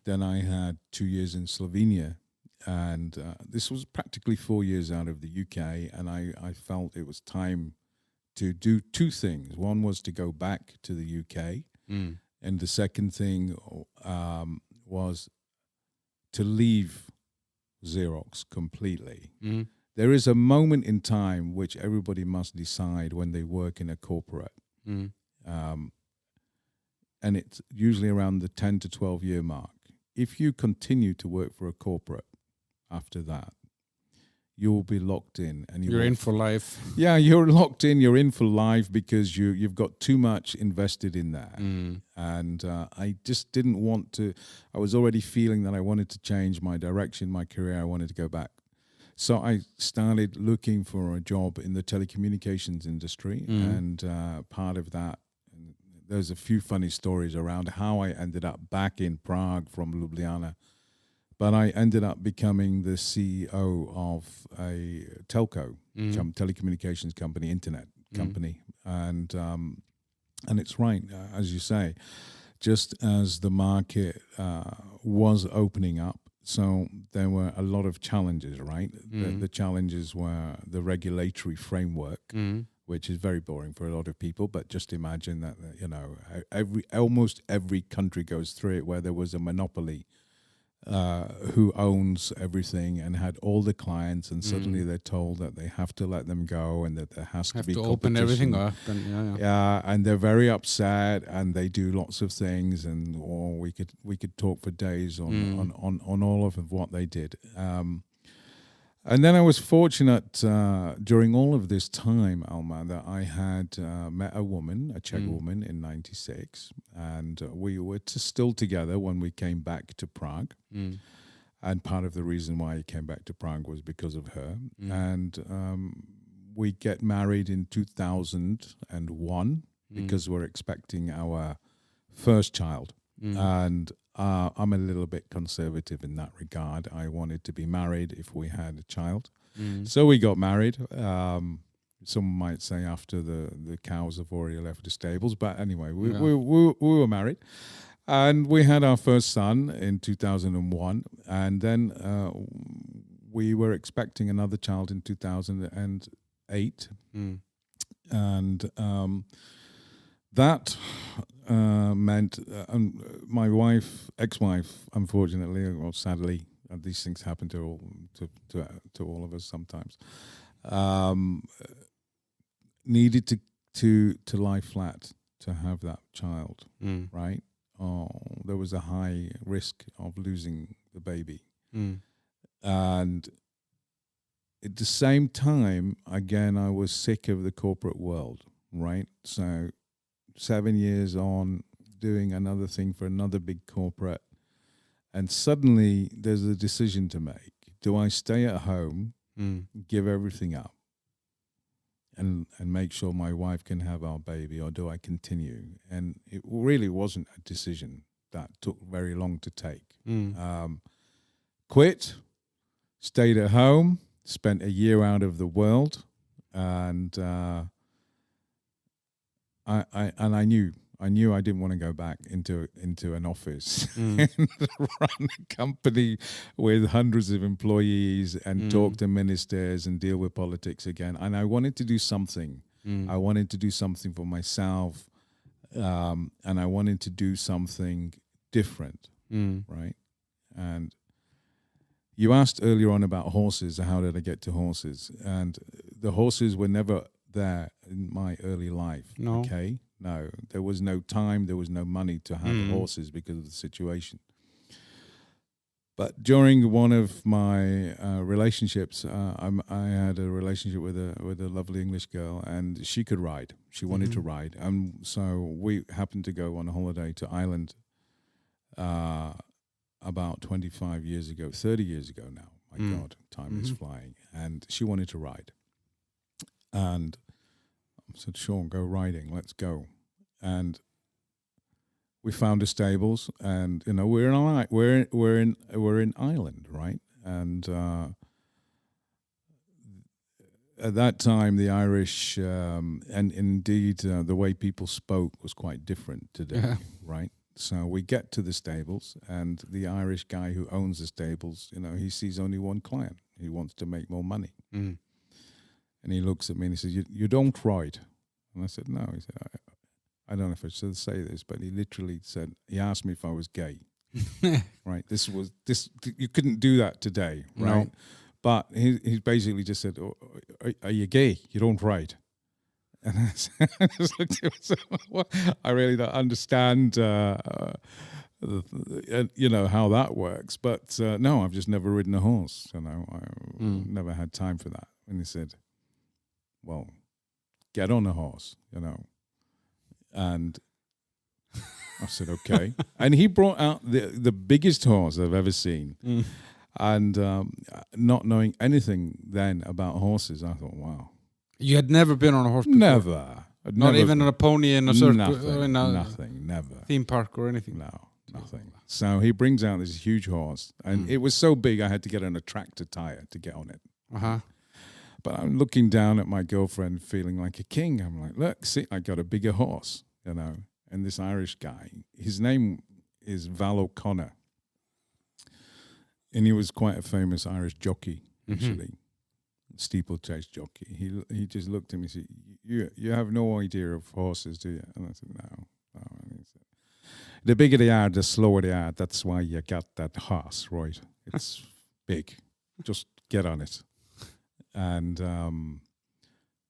Then I had 2 years in Slovenia. And this was practically 4 years out of the UK, and I felt it was time to do two things. One was to go back to the UK, and the second thing was to leave Xerox completely. There is a moment in time which everybody must decide when they work in a corporate. And it's usually around the 10 to 12 year mark. If you continue to work for a corporate, after that, you'll be locked in, and you're in for life. Yeah, you're locked in. You're in for life because you've got too much invested in that. And I just didn't want to. I was already feeling that I wanted to change my direction, my career. I wanted to go back. So I started looking for a job in the telecommunications industry, and part of that, there's a few funny stories around how I ended up back in Prague from Ljubljana. But I ended up becoming the CEO of a telco, telecommunications company, internet company. And it's right, as you say, just as the market was opening up, so there were a lot of challenges, right? The challenges were the regulatory framework, which is very boring for a lot of people, but just imagine that, almost every country goes through it, where there was a monopoly who owns everything and had all the clients, and suddenly they're told that they have to let them go and that there has to be open everything up. And and they're very upset, and they do lots of things, and we could talk for days on all of what they did. And then I was fortunate during all of this time, Alma, that I had met a woman, a Czech woman, in 96. And we were still together when we came back to Prague. And part of the reason why I came back to Prague was because of her. And we get married in 2001 because we're expecting our first child. And I'm a little bit conservative in that regard. I wanted to be married if we had a child. So we got married. Some might say after the cows have already left the stables. But anyway, we were married. And we had our first son in 2001. And then we were expecting another child in 2008. And that meant my ex-wife, unfortunately, or sadly, these things happen to all of us sometimes, needed to lie flat to have that child, right? There was a high risk of losing the baby. And at the same time, again, I was sick of the corporate world, right? So 7 years on, doing another thing for another big corporate, and suddenly there's a decision to make. Do I stay at home, give everything up, and make sure my wife can have our baby, or do I continue? And it really wasn't a decision that took very long to take. Quit, stayed at home, spent a year out of the world, and I knew I didn't want to go back into an office and run a company with hundreds of employees and talk to ministers and deal with politics again. And I wanted to do something. I wanted to do something for myself, and I wanted to do something different, right? And you asked earlier on about horses. How did I get to horses? And the horses were never there in my early life. No. Okay. No, there was no time, there was no money to have horses because of the situation. But during one of my relationships, I had a relationship with a lovely English girl, and she could ride. She wanted to ride, and so we happened to go on a holiday to Ireland about 25 years ago, 30 years ago now. My God, time is flying. And she wanted to ride, and I said, Sean, go riding, let's go. And we found the stables, and we're in Ireland, right? And at that time, the Irish and indeed the way people spoke was quite different today, right? So we get to the stables, and the Irish guy who owns the stables, he sees only one client. He wants to make more money. And he looks at me and he says, you don't ride. And I said, no. He said, I don't know if I should say this, but he literally said, he asked me if I was gay. Right? You couldn't do that today, right? No. But he basically just said, are you gay? You don't ride. And I just looked at myself, well, I really don't understand, how that works. But no, I've just never ridden a horse. I never had time for that. And he said, well, get on a horse, And I said, okay. And he brought out the biggest horse I've ever seen. And not knowing anything then about horses, I thought, wow. You had never been on a horse before? Never. Not even on a pony in a circus? Nothing, never. Theme park or anything? No, nothing. So he brings out this huge horse, and it was so big I had to get on a tractor tire to get on it. But I'm looking down at my girlfriend feeling like a king. I'm like, look, see, I got a bigger horse, And this Irish guy, his name is Val O'Connor. And he was quite a famous Irish jockey, actually. Steeplechase jockey. He just looked at me and said, you have no idea of horses, do you? And I said, no. And he said, the bigger they are, the slower they are. That's why you got that horse, right? It's big. Just get on it. And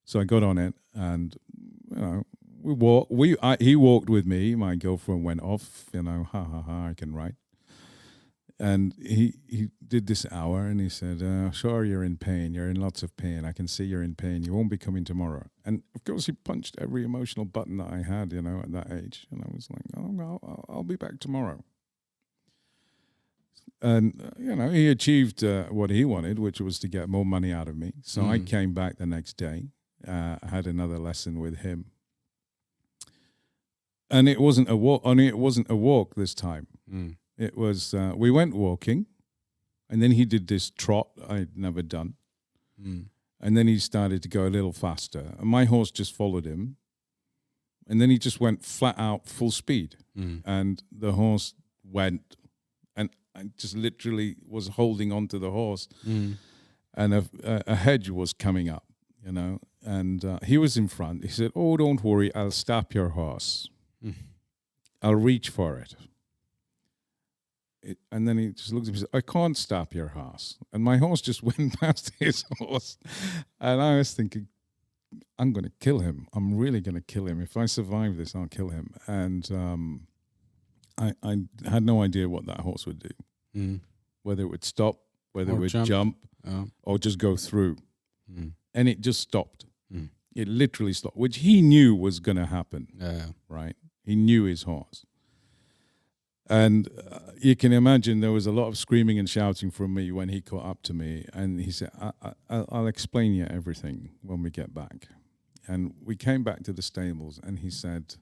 so I got on it, and he walked with me. My girlfriend went off. I can ride. And he did this hour, and he said, sure, you're in pain. You're in lots of pain. I can see you're in pain. You won't be coming tomorrow. And, of course, he punched every emotional button that I had, at that age. And I was like, oh, I'll be back tomorrow. And, he achieved what he wanted, which was to get more money out of me. So I came back the next day. I had another lesson with him. And it wasn't a walk. Only it wasn't a walk this time. It was, we went walking, and then he did this trot I'd never done. And then he started to go a little faster. And my horse just followed him. And then he just went flat out full speed. And the horse went, and I just literally was holding onto the horse. And a hedge was coming up, you know. And he was in front. He said, "Oh, don't worry, I'll stop your horse. I'll reach for it." And then he just looked at me and said, "I can't stop your horse." And my horse just went past his horse. And I was thinking, I'm going to kill him. I'm really going to kill him. If I survive this, I'll kill him. And I had no idea what that horse would do, whether it would stop, whether it would jump or just go through. And it just stopped. It literally stopped, which he knew was going to happen, right? He knew his horse. And you can imagine there was a lot of screaming and shouting from me when he caught up to me. And he said, I'll explain you everything when we get back. And we came back to the stables and he said,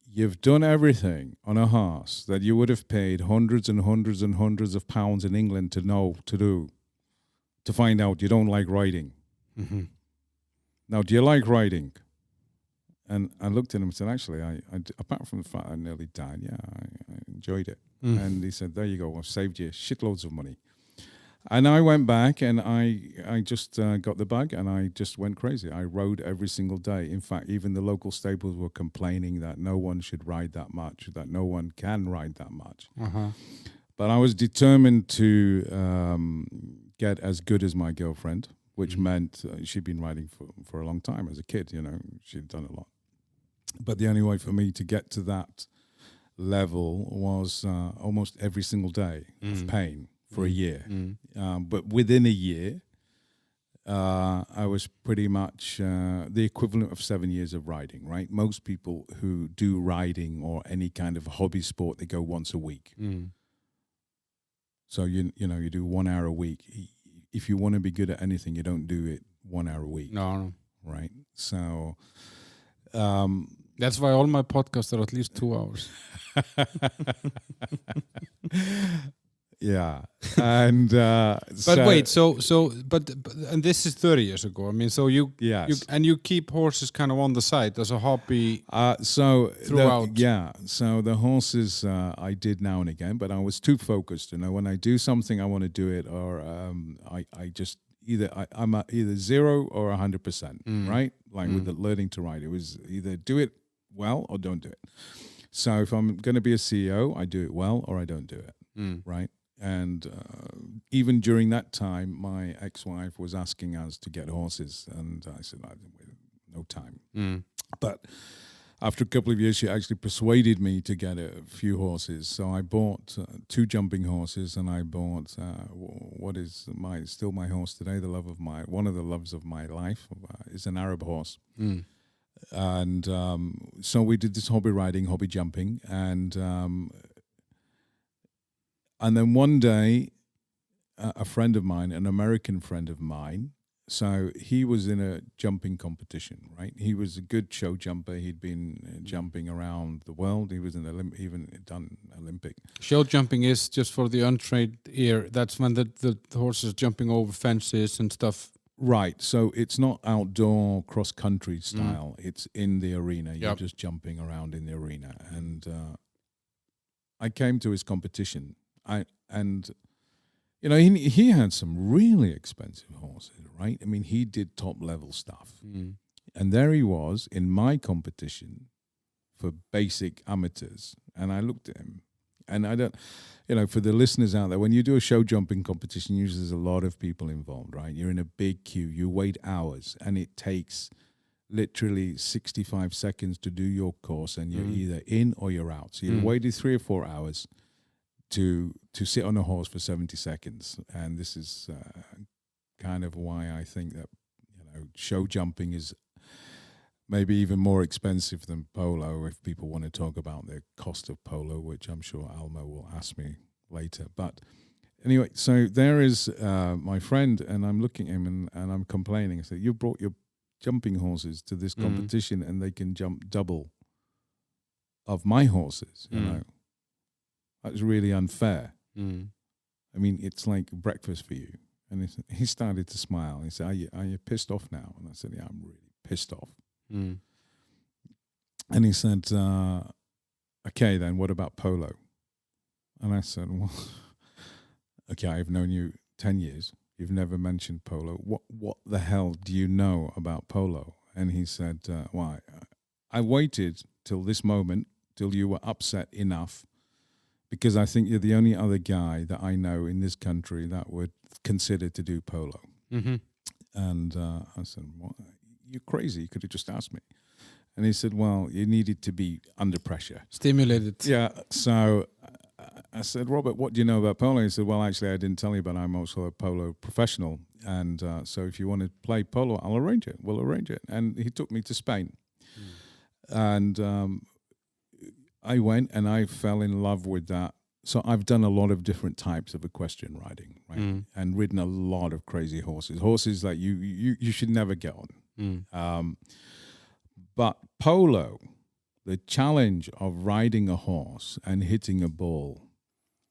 "You've done everything on a horse that you would have paid hundreds and hundreds and hundreds of pounds in England to know to do, to find out you don't like riding. Now, do you like riding?" And I looked at him and said, "Actually, I apart from the fact I nearly died, I enjoyed it." And he said, "There you go, I've saved you shitloads of money." And I went back and I just got the bug and I just went crazy. I rode every single day. In fact, even the local stables were complaining that no one should ride that much, that no one can ride that much. But I was determined to get as good as my girlfriend, which meant she'd been riding for a long time as a kid, you know, she'd done a lot. But the only way for me to get to that level was almost every single day of pain for a year. But within a year, I was pretty much the equivalent of 7 years of riding, right? Most people who do riding or any kind of hobby sport, they go once a week. So, you know, you do 1 hour a week. If you want to be good at anything, you don't do it 1 hour a week. No. Right? So... that's why all my podcasts are at least 2 hours. Yeah. And but wait, but and this is 30 years ago. I mean, so you keep horses kind of on the side as a hobby. Throughout. So the horses I did now and again, but I was too focused. You know, when I do something, I want to do it, or I just I'm either 0 or 100%, right? Like with the learning to ride, it was either do it well or don't do it. So if I'm going to be a CEO, I do it well or I don't do it, right? And even during that time, my ex-wife was asking us to get horses, and I said, no time. But after a couple of years, she actually persuaded me to get a few horses. So I bought 2 jumping horses, and I bought what is still my horse today, one of the loves of my life, is an Arab horse. And so we did this hobby riding, hobby jumping, and then one day, a friend of mine, an American friend of mine, so he was in a jumping competition, right? He was a good show jumper. He'd been jumping around the world. He was even done Olympic. Show jumping is, just for the untrained ear, that's when the horse is jumping over fences and stuff. Right. So it's not outdoor cross-country style. It's in the arena. You're just jumping around in the arena. And I came to his competition. You know, he had some really expensive horses, right? I mean, he did top-level stuff. And there he was in my competition for basic amateurs. And I looked at him. And I don't, you know, for the listeners out there, when you do a show jumping competition, usually there's a lot of people involved, right? You're in a big queue. You wait hours. And it takes literally 65 seconds to do your course. And you're either in or you're out. So you waited 3 or 4 hours to sit on a horse for 70 seconds. And this is kind of why I think that, you know, show jumping is maybe even more expensive than polo, if people want to talk about the cost of polo, which I'm sure Alma will ask me later. But anyway, so there is my friend, and I'm looking at him and I'm complaining. I said, "You brought your jumping horses to this competition and they can jump double of my horses, you know. That's really unfair. I mean, it's like breakfast for you. And he started to smile. He said, are you pissed off now? And I said, yeah, I'm really pissed off. Mm. And he said, okay, then what about polo? And I said, well, okay, I've known you 10 years. You've never mentioned polo. What the hell do you know about polo? And he said, well, I waited till this moment, till you were upset enough, because I think you're the only other guy that I know in this country that would consider to do polo. Mm-hmm. And I said, well, you're crazy. You could have just asked me. And he said, well, you needed to be under pressure. Stimulated. Yeah. So I said, Robert, what do you know about polo? He said, well, actually, I didn't tell you, but I'm also a polo professional. And so if you want to play polo, I'll arrange it. We'll arrange it. And he took me to Spain. And I went and I fell in love with that. So I've done a lot of different types of equestrian riding, right? And ridden a lot of crazy horses that you should never get on. But polo, the challenge of riding a horse and hitting a ball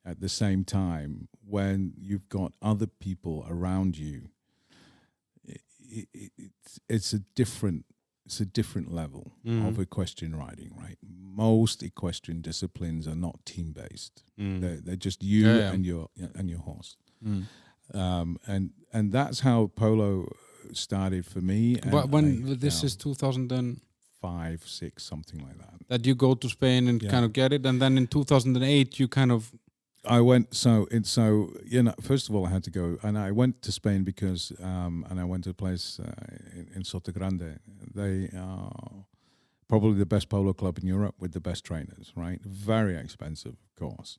at the same time when you've got other people around you, it's a different level of equestrian riding, right? Most equestrian disciplines are not team based. They're just you and your horse. And that's how polo started for me. But when this is 2005, 6, something like that. That you go to Spain and kind of get it, and then in 2008 you kind of. I went first of all I had to go, and I went to Spain because and I went to a place in Grande. They are probably the best polo club in Europe with the best trainers, right? Very expensive, of course,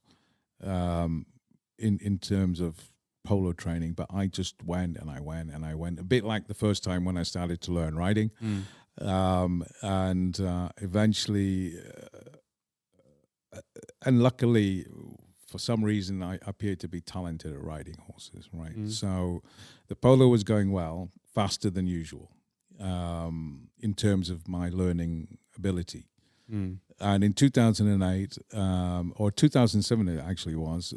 in terms of polo training, but I just went and I went a bit like the first time when I started to learn riding. And eventually and luckily for some reason I appeared to be talented at riding horses, right? So the polo was going well, faster than usual, in terms of my learning ability. And in 2008 or 2007 it actually was,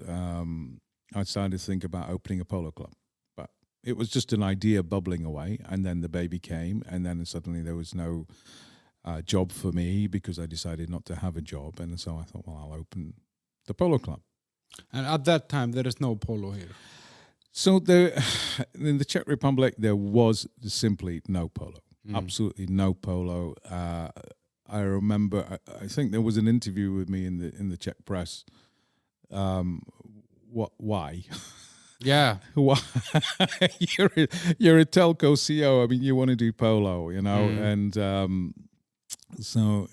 I started to think about opening a polo club. But it was just an idea bubbling away, and then the baby came, and then suddenly there was no job for me because I decided not to have a job, and so I thought, well, I'll open the polo club. And at that time, there is no polo here. So in the Czech Republic, there was simply no polo, absolutely no polo. I remember, I think there was an interview with me in the Czech press. Why? Yeah. Why? You're a telco CEO. I mean, you want to do polo, you know, and so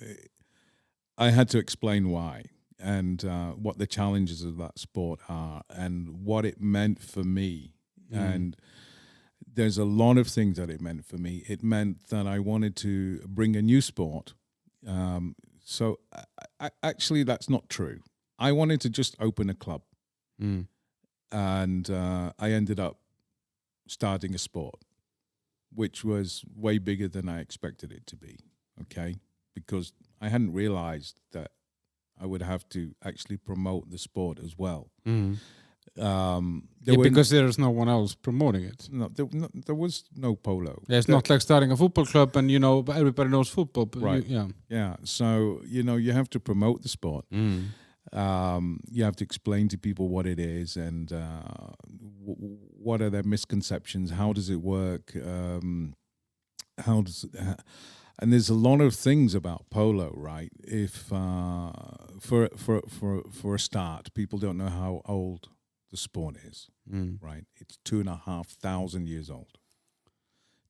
I had to explain why and what the challenges of that sport are and what it meant for me. And there's a lot of things that it meant for me. It meant that I wanted to bring a new sport. So actually, that's not true. I wanted to just open a club. And I ended up starting a sport, which was way bigger than I expected it to be, okay? Because I hadn't realized that I would have to actually promote the sport as well. Because there's no one else promoting it. No, there was no polo. Yeah, it's not like starting a football club and, you know, everybody knows football. But right. Yeah. So, you know, you have to promote the sport. You have to explain to people what it is and what are their misconceptions. How does it work? And there's a lot of things about polo, right? If for a start, people don't know how old the sport is, right? It's 2,500 years old.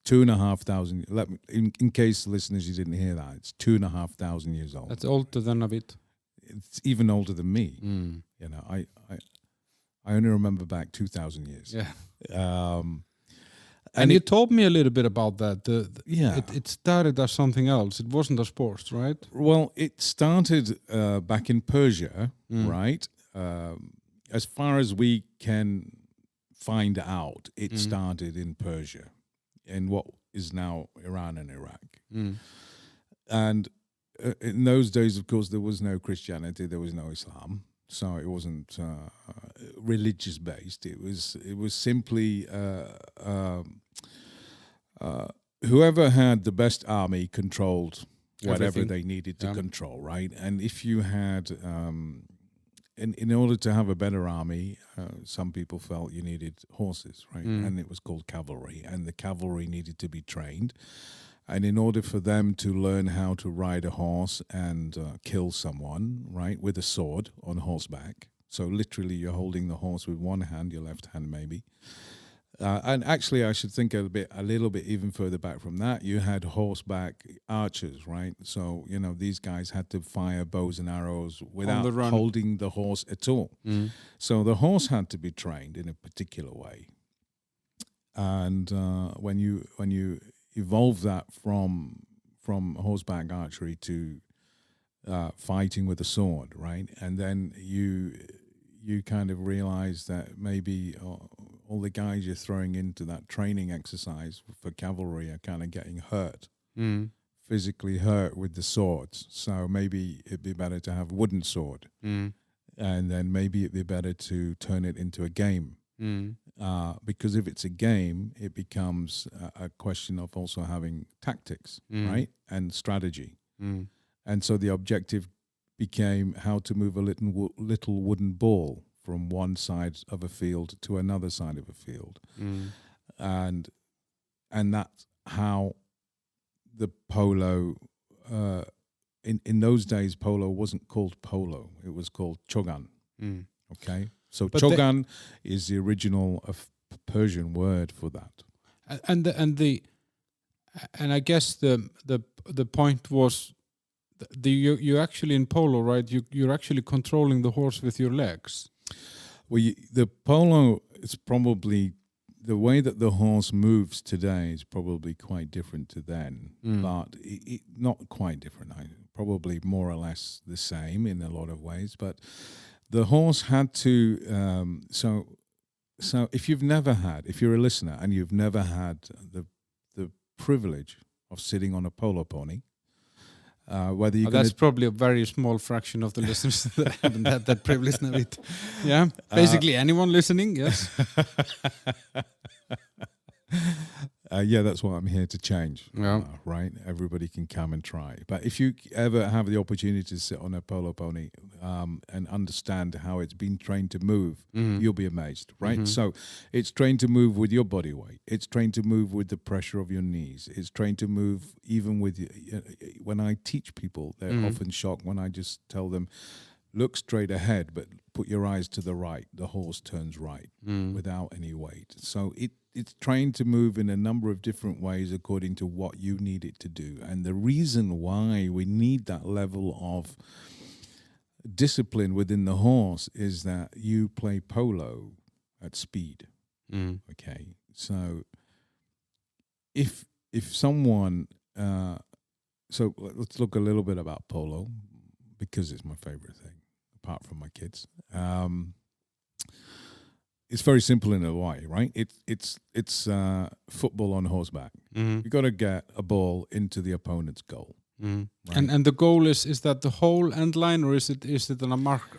2,500. In case listeners you didn't hear that, it's 2,500 years old. That's older than Naveed. It's even older than me. You know, I only remember back 2,000 years. Yeah. And you told me a little bit about that. It started as something else. It wasn't a sport, right? Well, it started back in Persia, right? As far as we can find out, it started in Persia, in what is now Iran and Iraq. And in those days, of course, there was no Christianity, there was no Islam. So it wasn't religious based. It was simply whoever had the best army controlled whatever Everything. they needed to control, right? And if you had, in order to have a better army, some people felt you needed horses, right? And it was called cavalry, and the cavalry needed to be trained. And in order for them to learn how to ride a horse and kill someone, right, with a sword on horseback. So literally you're holding the horse with one hand, your left hand maybe. And actually I should think a little bit even further back from that. You had horseback archers, right? So, these guys had to fire bows and arrows without holding the horse at all. So the horse had to be trained in a particular way. And when you evolve that from horseback archery to fighting with a sword, right? And then you kind of realize that maybe all the guys you're throwing into that training exercise for cavalry are kind of getting hurt, physically hurt with the swords. So maybe it'd be better to have a wooden sword, and then maybe it'd be better to turn it into a game. Because if it's a game, it becomes a question of also having tactics, right, and strategy. And so the objective became how to move a little wooden ball from one side of a field to another side of a field, and that's how the polo. In those days, polo wasn't called polo; it was called chogan. Okay. So chogan is the original Persian word for that, and I guess the point was you actually in polo, right? You're actually controlling the horse with your legs. Well, the polo is probably the way that the horse moves today is probably quite different to then, but not quite different. Probably more or less the same in a lot of ways, but. The horse had to, so if you're a listener and you've never had the privilege of sitting on a polo pony, whether you that's probably a very small fraction of the listeners that haven't had that privilege, Naveed. Yeah, basically anyone listening, yes. Yeah, that's what I'm here to change. Yeah. Right? Everybody can come and try. But if you ever have the opportunity to sit on a polo pony and understand how it's been trained to move, you'll be amazed, right? So it's trained to move with your body weight. It's trained to move with the pressure of your knees. It's trained to move even with when I teach people, they're often shocked when I just tell them, look straight ahead, but put your eyes to the right. The horse turns right without any weight. So it's trained to move in a number of different ways according to what you need it to do. And the reason why we need that level of discipline within the horse is that you play polo at speed. Okay, so if someone, so let's look a little bit about polo because it's my favorite thing, apart from my kids. It's very simple in a way, right? It's football on horseback. You got to get a ball into the opponent's goal. Right? And the goal is that the whole end line, or is it on a mark?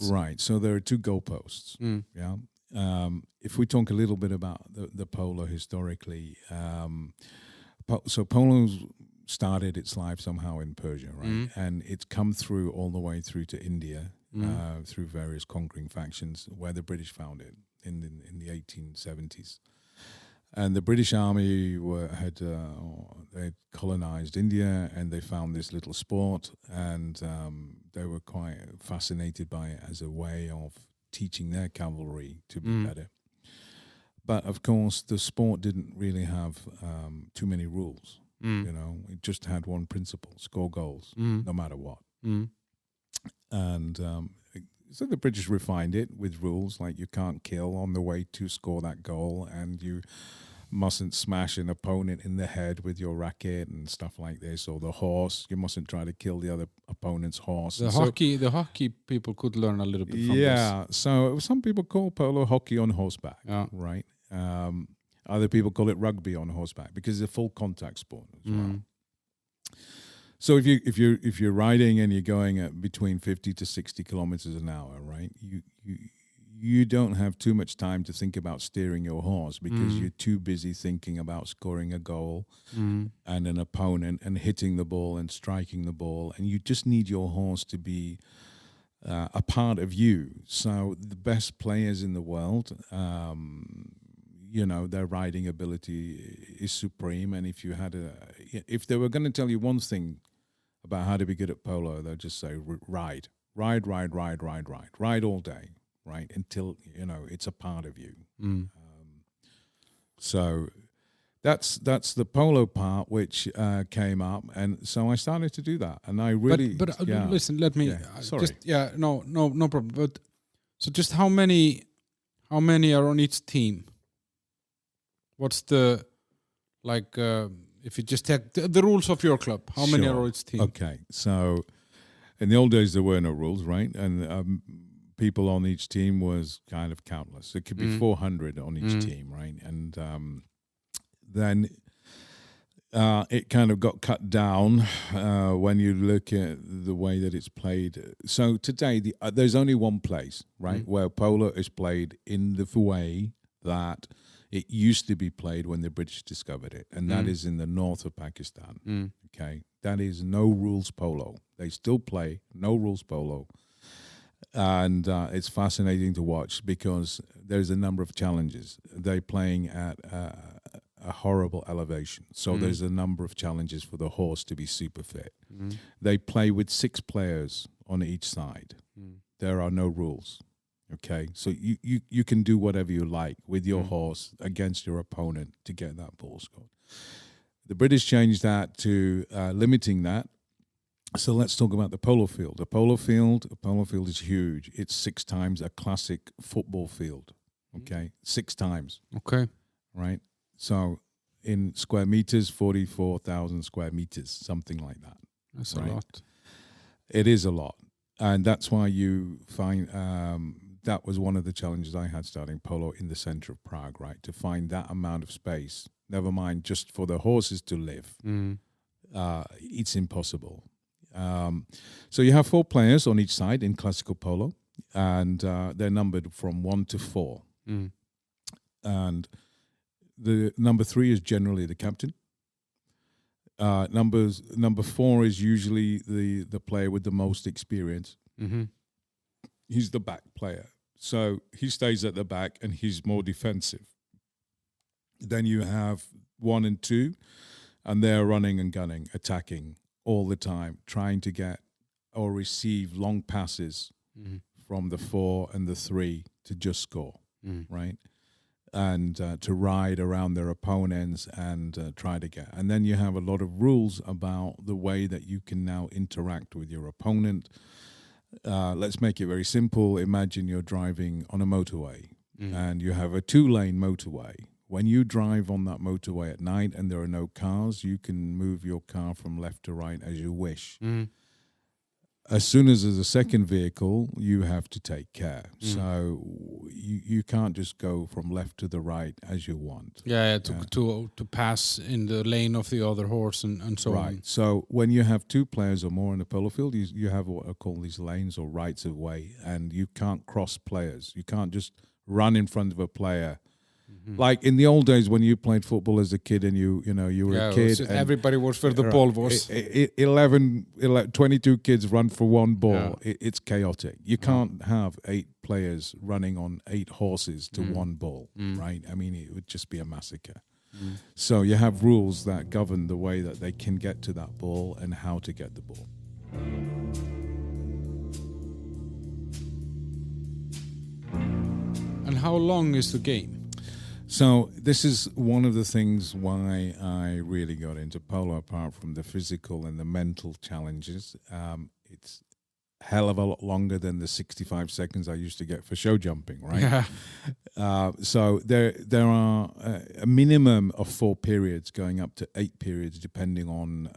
Right. So there are two goalposts. Yeah. If we talk a little bit about the polo historically, so polo started its life somehow in Persia, right? And it's come through all the way through to India. Through various conquering factions, where the British found it in the 1870s, and the British Army had colonized India, and they found this little sport, and they were quite fascinated by it as a way of teaching their cavalry to be better. But of course, the sport didn't really have too many rules. It just had one principle: score goals, no matter what. And so the British refined it with rules like you can't kill on the way to score that goal, and you mustn't smash an opponent in the head with your racket and stuff like this, or the horse. You mustn't try to kill the other opponent's horse. The hockey people could learn a little bit from this. Yeah, so some people call polo hockey on horseback, right? Other people call it rugby on horseback because it's a full contact sport as well. So if you're riding and you're going at between 50 to 60 kilometers an hour, right? You don't have too much time to think about steering your horse because you're too busy thinking about scoring a goal and an opponent and hitting the ball and striking the ball, and you just need your horse to be a part of you. So the best players in the world, their riding ability is supreme. And if they were going to tell you one thing about how to be good at polo, they'll just say ride all day, right? Until it's a part of you. So that's the polo part which came up, and so I started to do that, and I really. But listen, let me. Sorry. No problem. But so, just how many are on each team? What's the if you just take the rules of your club? How many are on each team? Okay, so in the old days there were no rules, right? And people on each team was kind of countless. It could be 400 on each team, right? And then it kind of got cut down when you look at the way that it's played. So today, there's only one place, right, where polo is played in the way that it used to be played when the British discovered it, and that is in the north of Pakistan. Okay, that is no rules polo. They still play no rules polo. And it's fascinating to watch because there's a number of challenges. They're playing at a horrible elevation. So there's a number of challenges for the horse to be super fit. They play with 6 players on each side. There are no rules. Okay, so you can do whatever you like with your horse against your opponent to get that ball scored. The British changed that to limiting that. So let's talk about the polo field. The polo field is huge. It's 6 times a classic football field. Okay, 6 times. Okay, right. So in square meters, 44,000 square meters, something like that. That's a lot. It is a lot, and that's why you find that was one of the challenges I had starting polo in the center of Prague. Right, to find that amount of space. Never mind just for the horses to live. It's impossible. So you have 4 players on each side in classical polo, and they're numbered from 1 to 4. And the number 3 is generally the captain. Number 4 is usually the player with the most experience. He's the back player, so he stays at the back and he's more defensive. Then you have 1 and 2, and they're running and gunning, attacking all the time, trying to get or receive long passes from the 4 and the 3 to just score, right? And to ride around their opponents and try to get. And then you have a lot of rules about the way that you can now interact with your opponent. Let's make it very simple. Imagine you're driving on a motorway and you have a 2-lane motorway. When you drive on that motorway at night and there are no cars, you can move your car from left to right as you wish. As soon as there's a second vehicle, you have to take care. So you can't just go from left to the right as you want. To pass in the lane of the other horse and so on. Right. So when you have 2 players or more in a polo field, you have what are called these lanes or rights of way, and you can't cross players. You can't just run in front of a player. Like in the old days when you played football as a kid and you were a kid. Everybody was where the ball was. 22 kids run for one ball. It's chaotic. You can't have 8 players running on 8 horses to one ball, right? I mean, it would just be a massacre. So you have rules that govern the way that they can get to that ball and how to get the ball. And how long is the game? So this is one of the things why I really got into polo, apart from the physical and the mental challenges. It's a hell of a lot longer than the 65 seconds I used to get for show jumping, right? So there are a minimum of 4 periods going up to 8 periods, depending on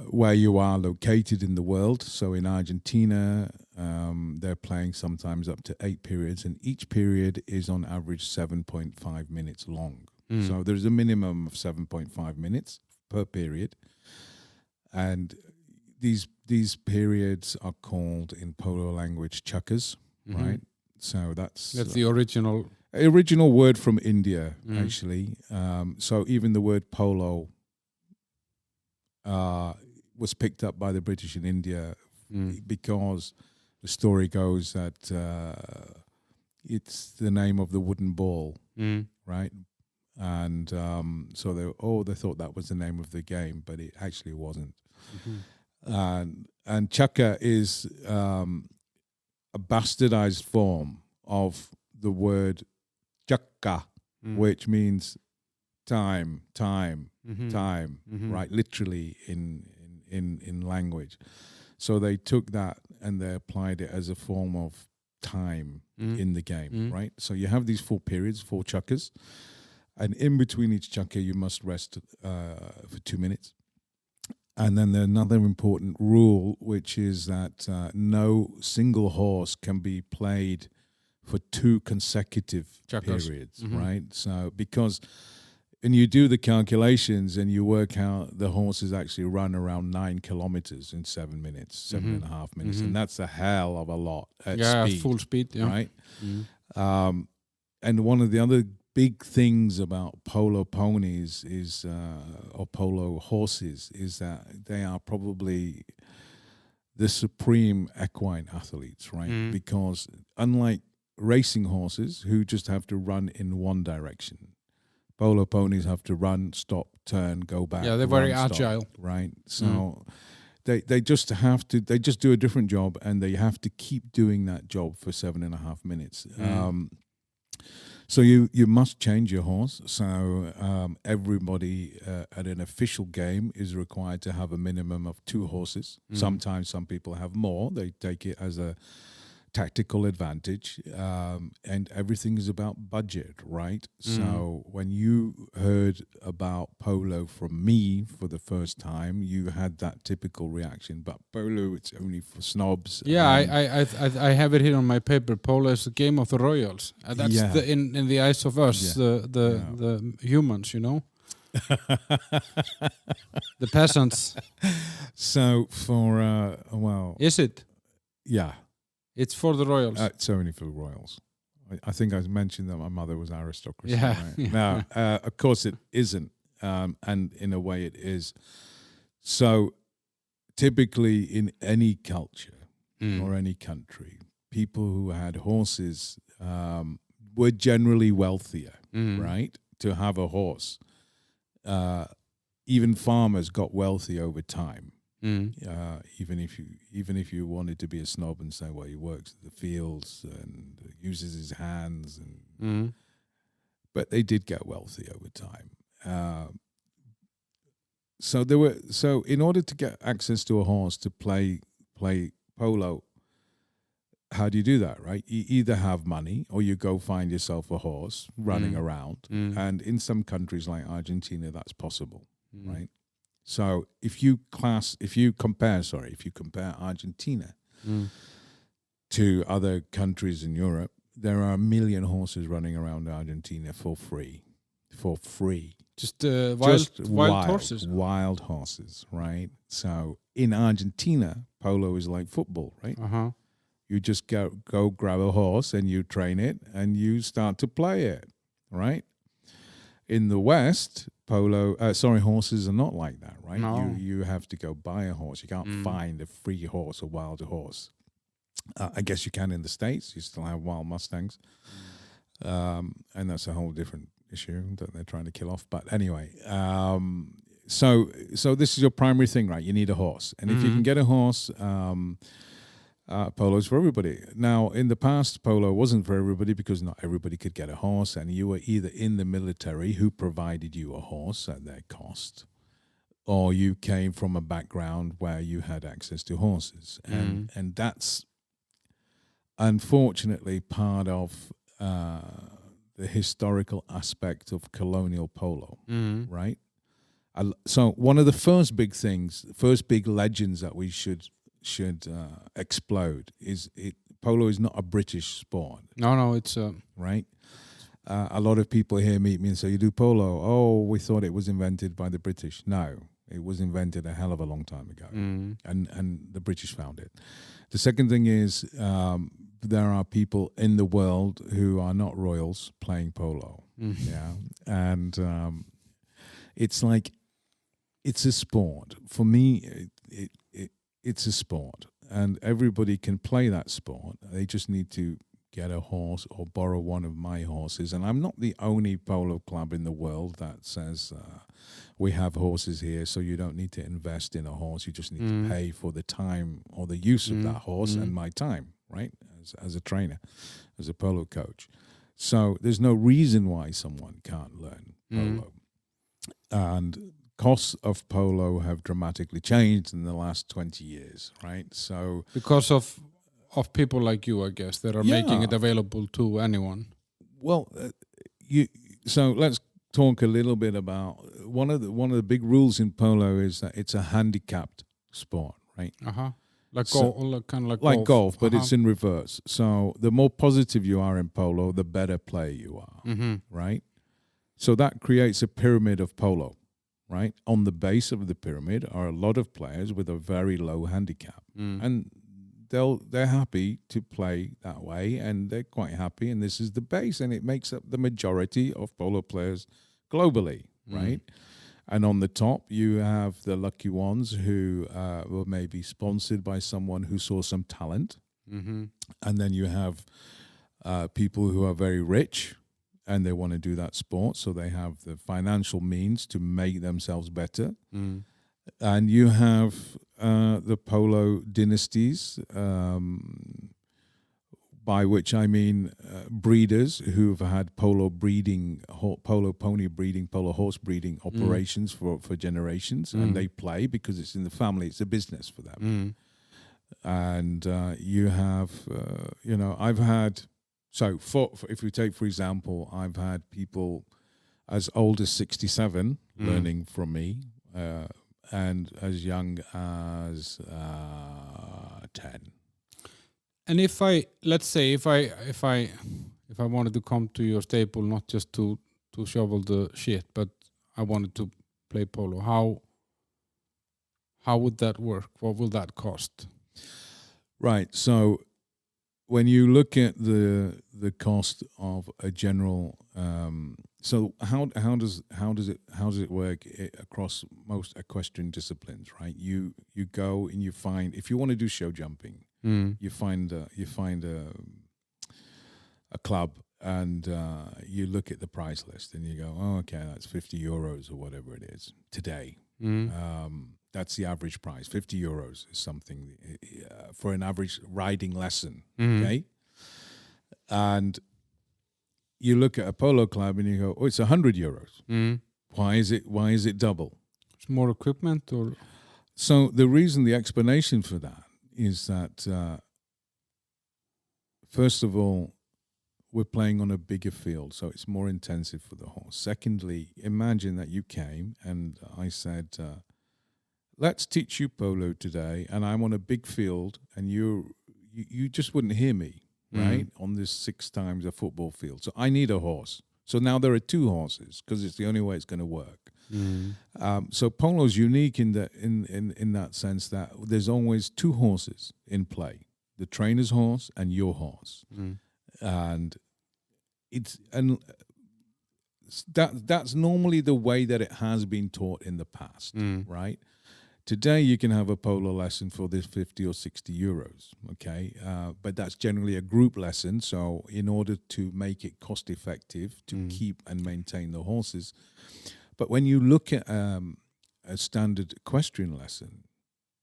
where you are located in the world. So in Argentina, they're playing sometimes up to 8 periods, and each period is on average 7.5 minutes long. So there's a minimum of 7.5 minutes per period, and these periods are called in polo language chukkers, right? So that's the original word from India, actually. So even the word polo was picked up by the British in India because the story goes that it's the name of the wooden ball, right? And so they thought that was the name of the game, but it actually wasn't. And chukka is a bastardized form of the word chakka, which means time, right? Literally in language. So they took that and they applied it as a form of time in the game, right? So you have these 4 periods, 4 chukkers, and in between each chukka you must rest for 2 minutes. And then there's another important rule, which is that no single horse can be played for 2 consecutive periods, right? So because, and you do the calculations and you work out the horses actually run around 9 kilometers in 7 minutes, 7.5 minutes, and that's a hell of a lot at speed. Full speed, right? And one of the other big things about polo ponies is, or polo horses, is that they are probably the supreme equine athletes, right? Because unlike racing horses who just have to run in one direction, polo ponies have to run, stop, turn, go back. Yeah, they're very agile, right? So they just have to. They just do a different job, and they have to keep doing that job for 7.5 minutes. So you must change your horse. So everybody at an official game is required to have a minimum of 2 horses. Sometimes some people have more. They take it as a tactical advantage, and everything is about budget, right? So when you heard about polo from me for the first time, you had that typical reaction. But polo, it's only for snobs. Yeah, I have it here on my paper. Polo is the game of the royals. That's in the eyes of us, the humans, you know. The peasants. So for is it? Yeah. It's for the royals. It's only for the royals. I think I mentioned that my mother was aristocracy. Yeah. Right? Now, of course, it isn't, and in a way, it is. So, typically, in any culture or any country, people who had horses were generally wealthier, right? To have a horse. Even farmers got wealthy over time. Even if you wanted to be a snob and say, well, he works in the fields and uses his hands, but they did get wealthy over time. So in order to get access to a horse to play polo, how do you do that, right? You either have money or you go find yourself a horse running around, and in some countries like Argentina, that's possible, right? So if you compare Argentina to other countries in Europe, there are 1 million horses running around Argentina for free. Just wild horses. Wild horses, right? So in Argentina, polo is like football, right? You just go grab a horse and you train it and you start to play it, right? In the West, horses are not like that, right? No. You have to go buy a horse. You can't find a free horse, a wild horse. I guess you can in the States. You still have wild Mustangs. And that's a whole different issue that they're trying to kill off. But anyway, so this is your primary thing, right? You need a horse. And if you can get a horse, polo is for everybody. Now, in the past, polo wasn't for everybody because not everybody could get a horse, and you were either in the military, who provided you a horse at their cost, or you came from a background where you had access to horses. And that's unfortunately part of the historical aspect of colonial polo, right? So one of the first big legends that we should explode is polo is not a British sport. No, it's right. a lot of people here meet me and say, you do polo? Oh, we thought it was invented by the British. No, it was invented a hell of a long time ago. And the British found it. The second thing is there are people in the world who are not royals playing polo. Yeah. And it's like, it's a sport. For me, it's a sport. And everybody can play that sport. They just need to get a horse or borrow one of my horses. And I'm not the only polo club in the world that says we have horses here, so you don't need to invest in a horse. You just need to pay for the time or the use of that horse and my time, right? As a trainer, as a polo coach. So there's no reason why someone can't learn polo. And costs of polo have dramatically changed in the last 20 years, right? So because of people like you, I guess, that are making it available to anyone. Well, so let's talk a little bit about one of the big rules in polo is that it's a handicapped sport, right? Like kind of like golf, but it's in reverse. So the more positive you are in polo, the better player you are, right? So that creates a pyramid of polo, right? On the base of the pyramid are a lot of players with a very low handicap, and they're happy to play that way, and they're quite happy, and this is the base, and it makes up the majority of polo players globally, right? And on the top, you have the lucky ones who were maybe sponsored by someone who saw some talent, and then you have people who are very rich, and they want to do that sport, so they have the financial means to make themselves better. And you have the polo dynasties, by which I mean breeders who've had polo breeding, polo pony breeding, polo horse breeding operations for generations, and they play because it's in the family, it's a business for them. And you have, I've had, so if we take, for example, I've had people as old as 67 learning from me, and as young as 10. And let's say if I wanted to come to your stable, not just to shovel the shit, but I wanted to play polo, how would that work? What will that cost? Right. So when you look at the cost of a general, so how does it work across most equestrian disciplines? Right. You go and you find, if you want to do show jumping, you find a club, and you look at the price list and you go, oh, okay, that's €50 or whatever it is today. That's the average price. €50 is something for an average riding lesson. Okay, and you look at a polo club and you go, oh, it's €100. Why is it double? It's more equipment, or so the explanation for that is that first of all, we're playing on a bigger field, so it's more intensive for the horse. Secondly, imagine that you came and I said, let's teach you polo today, and I'm on a big field, and you just wouldn't hear me, right? On this 6 times a football field. So I need a horse. So now there are 2 horses because it's the only way it's going to work. So polo is unique in that sense that there's always 2 horses in play: the trainer's horse and your horse, and that's normally the way that it has been taught in the past, right? Today you can have a polo lesson for this €50 or €60, okay? But that's generally a group lesson. So in order to make it cost effective to keep and maintain the horses. But when you look at a standard equestrian lesson,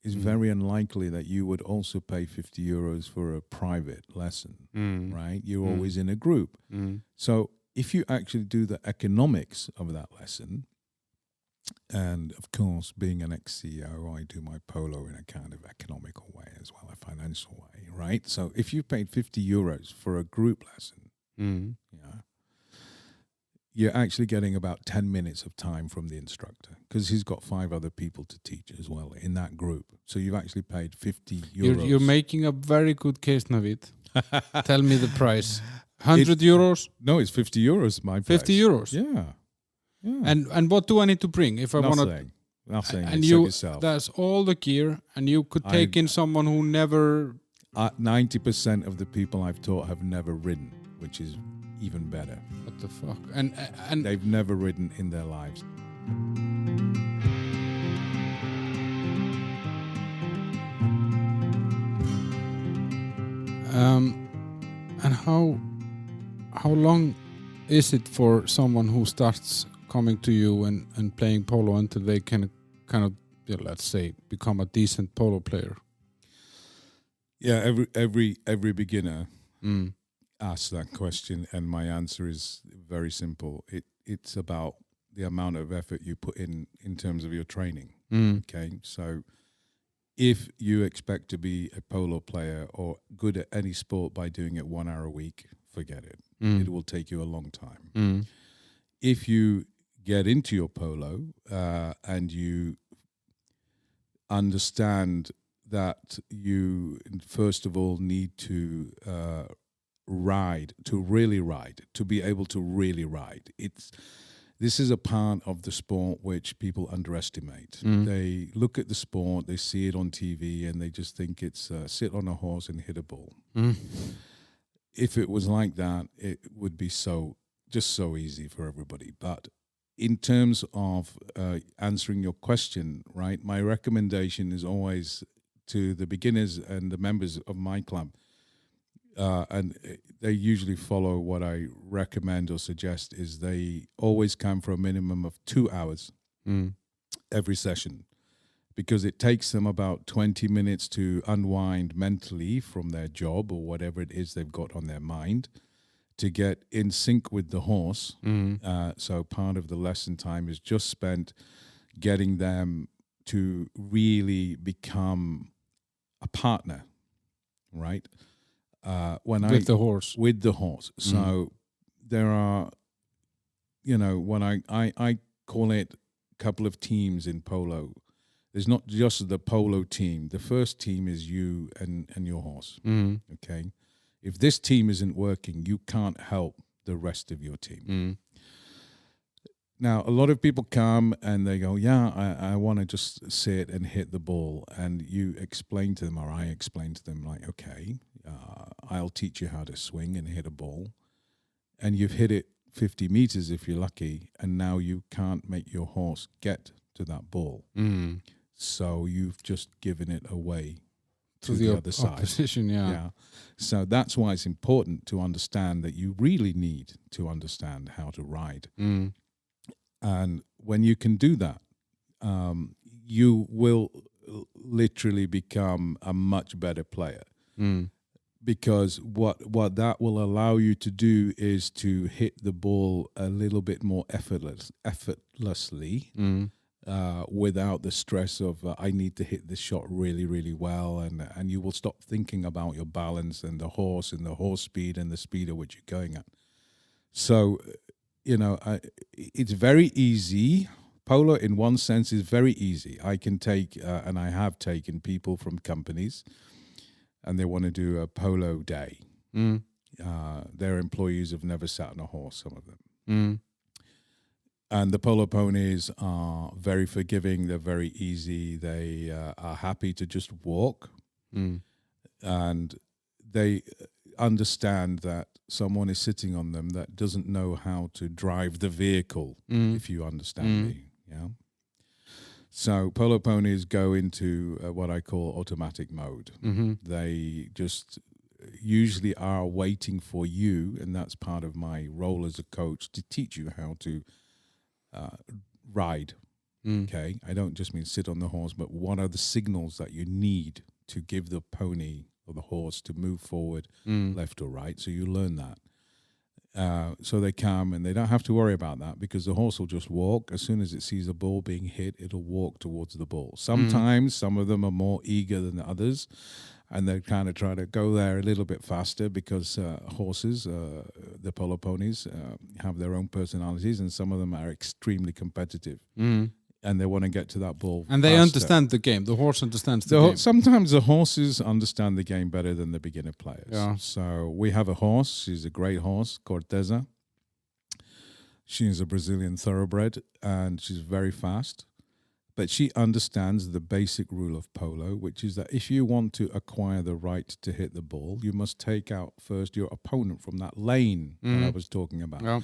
it's very unlikely that you would also pay €50 for a private lesson, right? You're always in a group. So if you actually do the economics of that lesson, and of course, being an ex-CEO, I do my polo in a kind of economical way as well, a financial way, right? So if you paid €50 for a group lesson, you're actually getting about 10 minutes of time from the instructor because he's got 5 other people to teach as well in that group. So you've actually paid €50. You're making a very good case, Naveed. Tell me the price. 100 euros? No, it's 50 euros. My place. 50 euros. Yeah. And what do I need to bring if I want to? Nothing. And yourself. That's all the gear, and you could take in someone who never. 90% of the people I've taught have never ridden, which is even better. What the fuck? And they've never ridden in their lives. And how long is it for someone who starts coming to you and playing polo until they can kind of, let's say, become a decent polo player? Yeah, every beginner asks that question, and my answer is very simple. It's about the amount of effort you put in terms of your training. Okay, so if you expect to be a polo player or good at any sport by doing it 1 hour a week, forget it. It will take you a long time. If you get into your polo and you understand that you first of all need to ride, to be able to really ride. This is a part of the sport which people underestimate. They look at the sport, they see it on TV, and they just think it's sit on a horse and hit a ball. If it was like that, it would be so easy for everybody. But in terms of answering your question, right, my recommendation is always to the beginners and the members of my club, and they usually follow what I recommend or suggest, is they always come for a minimum of 2 hours every session, because it takes them about 20 minutes to unwind mentally from their job or whatever it is they've got on their mind, to get in sync with the horse. So part of the lesson time is just spent getting them to really become a partner, right? With the horse. So there are, when I call it a couple of teams in polo. There's not just the polo team. The first team is you and your horse. Okay. If this team isn't working, you can't help the rest of your team. Now, a lot of people come and they go, I want to just sit and hit the ball. And you explain to them, or I explain to them, like, okay, I'll teach you how to swing and hit a ball. And you've hit it 50 meters if you're lucky, and now you can't make your horse get to that ball. So you've just given it away to the other side. Opposition, yeah. So that's why it's important to understand that you really need to understand how to ride. And when you can do that, you will literally become a much better player. Because what that will allow you to do is to hit the ball a little bit more effortlessly, without the stress of I need to hit this shot really, really well, and you will stop thinking about your balance and the horse speed and the speed at which you're going at. So, it's very easy. Polo, in one sense, is very easy. I can take, and I have taken people from companies, and they want to do a polo day. Their employees have never sat on a horse, some of them. And the polo ponies are very forgiving. They're very easy. They are happy to just walk. And they understand that someone is sitting on them that doesn't know how to drive the vehicle, if you understand me. Yeah. So polo ponies go into what I call automatic mode. They just usually are waiting for you, and that's part of my role as a coach, to teach you how to ride. Okay, I don't just mean sit on the horse, but what are the signals that you need to give the pony or the horse to move forward, left or right. So you learn that. So they come and they don't have to worry about that, because the horse will just walk. As soon as it sees a ball being hit, it'll walk towards the ball. Sometimes some of them are more eager than others, and they kind of try to go there a little bit faster, because horses, the polo ponies, have their own personalities, and some of them are extremely competitive. and they want to get to that ball. And they faster. understand the game. The horse understands the game. Sometimes the horses understand the game better than the beginner players. Yeah. So we have a horse. She's a great horse, Corteza. She is a Brazilian thoroughbred, and she's very fast. But she understands the basic rule of polo, which is that if you want to acquire the right to hit the ball, you must take out first your opponent from that lane that I was talking about. Yeah.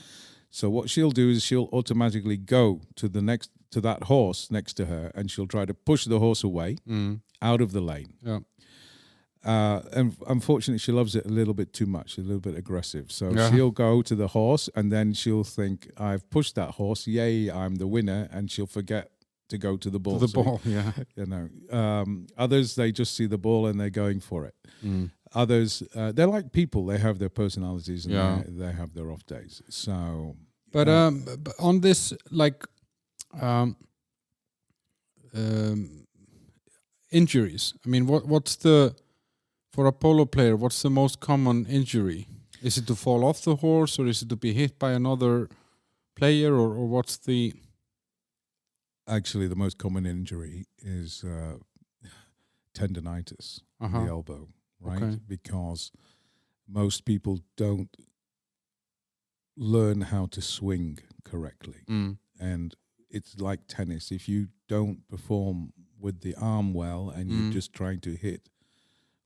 So what she'll do is she'll automatically go to that horse next to her, and she'll try to push the horse away out of the lane. Yeah. And unfortunately, she loves it a little bit too much, a little bit aggressive. So Yeah. she'll go to the horse, and then she'll think, "I've pushed that horse. Yay, I'm the winner!" And she'll forget to go to the ball. To the ball, yeah. You know, others, they just see the ball and they're going for it. Others, they're like people. They have their personalities and they have their off days. So, but on this, like, injuries. I mean, what's for a polo player? What's the most common injury? Is it to fall off the horse, or is it to be hit by another player, or what's the? Actually, the most common injury is tendinitis, the elbow, right? Okay. Because most people don't learn how to swing correctly. And it's like tennis. If you don't perform with the arm well and you're just trying to hit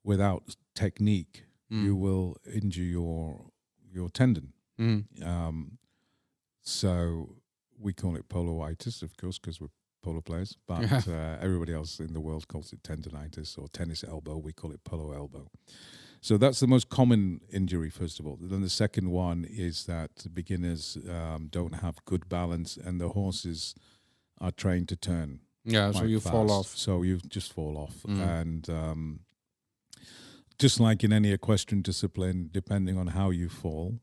without technique, you will injure your tendon. So we call it poloitis, of course, because we're polo players, but everybody else in the world calls it tendinitis or tennis elbow. We call it polo elbow. So that's the most common injury, first of all. Then the second one is that beginners don't have good balance, and the horses are trained to turn. Yeah, so you fall off. So you just fall off. And just like in any equestrian discipline, depending on how you fall,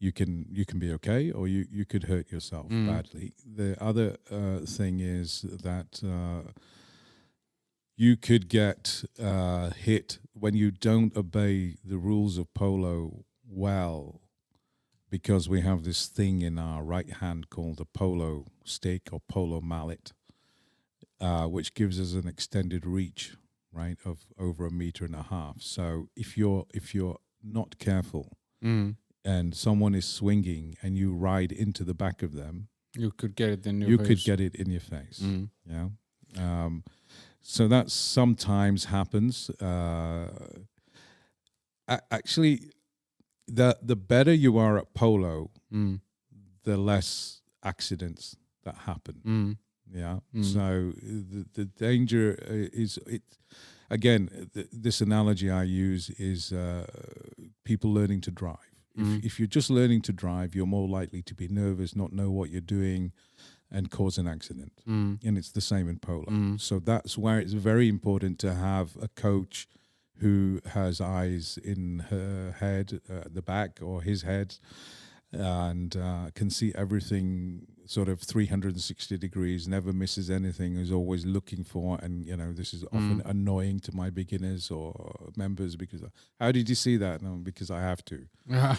you can be okay, or you could hurt yourself badly. The other thing is that you could get hit when you don't obey the rules of polo well, because we have this thing in our right hand called a polo stick or polo mallet, which gives us an extended reach, right, of over 1.5 meters. So if you're not careful and someone is swinging and you ride into the back of them, you could get it in your face. You could get it in your face. Yeah. So that sometimes happens. Actually, the better you are at polo, the less accidents that happen. Yeah. So the danger is it. Again, this analogy I use is people learning to drive. If you're just learning to drive, you're more likely to be nervous, not know what you're doing, and cause an accident. And it's the same in polo. So that's where it's very important to have a coach who has eyes in her head, the back, or his head, and can see everything sort of 360 degrees, never misses anything, is always looking for. And, you know, this is often annoying to my beginners or members because, how did you see that? No, because I have to. I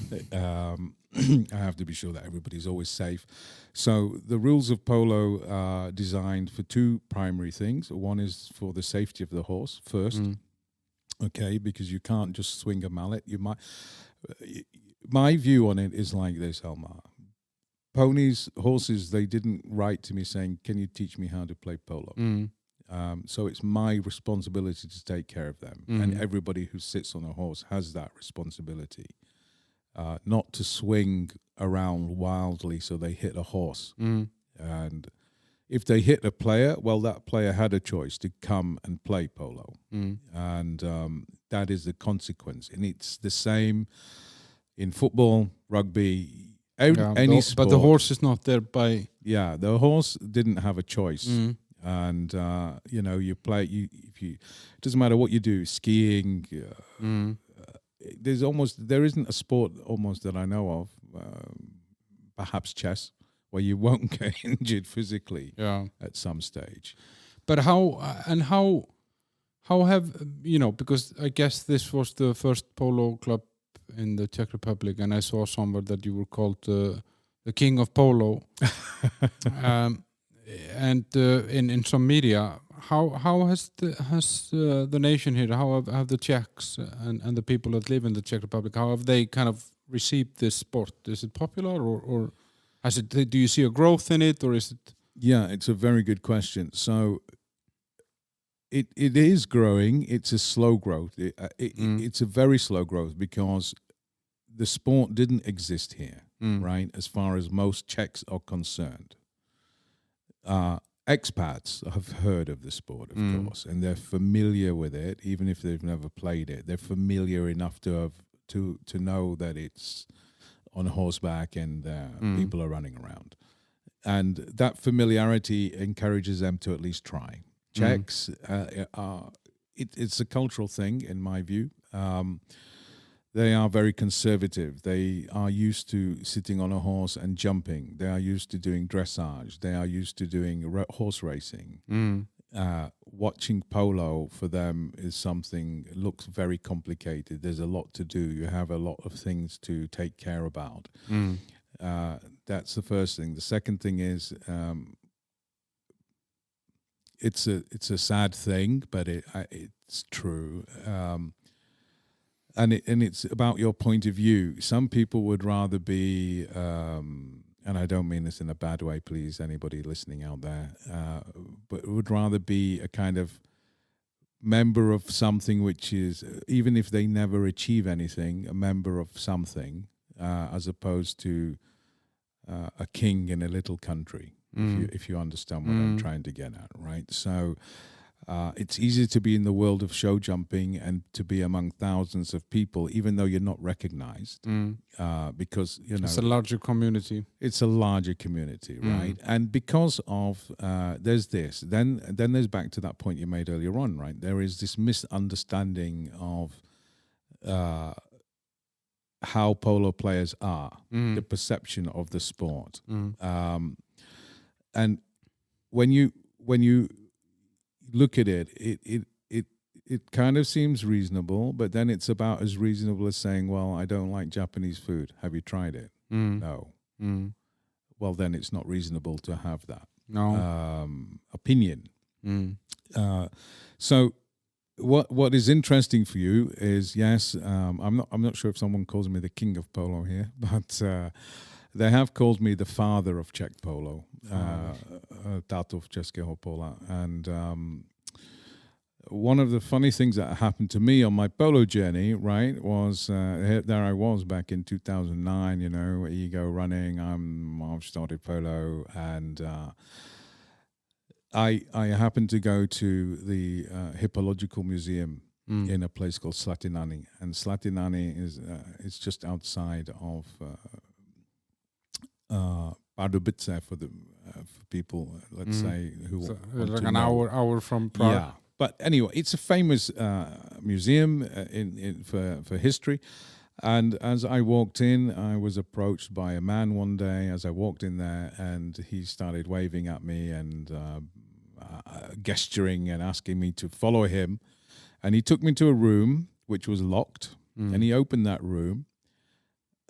have to be sure that everybody's always safe. So the rules of polo are designed for two primary things. One is for the safety of the horse first, okay, because you can't just swing a mallet. You might. My view on it is like this, Elmar. Ponies, horses, they didn't write to me saying, "Can you teach me how to play polo?" So it's my responsibility to take care of them. And everybody who sits on a horse has that responsibility. Not to swing around wildly so they hit a horse. And if they hit a player, well, that player had a choice to come and play polo. And that is the consequence. And it's the same in football, rugby, any sport. But the horse is not there by... Yeah, the horse didn't have a choice. And, you know, you play... it doesn't matter what you do, skiing... there isn't a sport almost that I know of, perhaps chess, where you won't get injured physically at some stage. But how have, you know, because I guess this was the first polo club in the Czech Republic, and I saw somewhere that you were called the king of polo. and in some media, how has the nation here, how have the Czechs and the people that live in the Czech Republic, how have they kind of received this sport? Is it popular, or has it? Do you see a growth in it, or is it? Yeah, it's a very good question. So it is growing. It's a slow growth. It's a very slow growth because the sport didn't exist here, right? As far as most Czechs are concerned. Expats have heard of the sport, of course, and they're familiar with it, even if they've never played it. They're familiar enough to know that it's on horseback and people are running around. And that familiarity encourages them to at least try. Czechs, it's a cultural thing, in my view. They are very conservative. They are used to sitting on a horse and jumping. They are used to doing dressage. They are used to doing horse racing. Watching polo for them is something that looks very complicated. There's a lot to do. You have a lot of things to take care about. That's the first thing. The second thing is it's a sad thing, but it's true. And it's about your point of view. Some people would rather be, and I don't mean this in a bad way, please, anybody listening out there, but would rather be a kind of member of something which is, even if they never achieve anything, a member of something, as opposed to a king in a little country, if you understand what I'm trying to get at, right? So it's easy to be in the world of show jumping and to be among thousands of people, even though you're not recognized, because, it's a larger community. It's a larger community, right? And because of, there's this, then there's back to that point you made earlier on, right? There is this misunderstanding of how polo players are, the perception of the sport. And when you look at it, it kind of seems reasonable, but then it's about as reasonable as saying, well, I don't like Japanese food. Have you tried it? No. Well, then it's not reasonable to have that opinion. So what is interesting for you is, yes, I'm not sure if someone calls me the king of polo here, but they have called me the father of Czech polo, táto českého pola. And one of the funny things that happened to me on my polo journey, right, was there I was back in 2009, ego running. I've started polo, and I happened to go to the Hippological Museum in a place called Slatinany, and Slatinany is just outside of Pardubice for people, let's say, who want like to an know. hour from Prague. Yeah, but anyway, it's a famous museum for history. And as I walked in, I was approached by a man one day as I walked in there, and he started waving at me and gesturing and asking me to follow him. And he took me to a room which was locked, and he opened that room,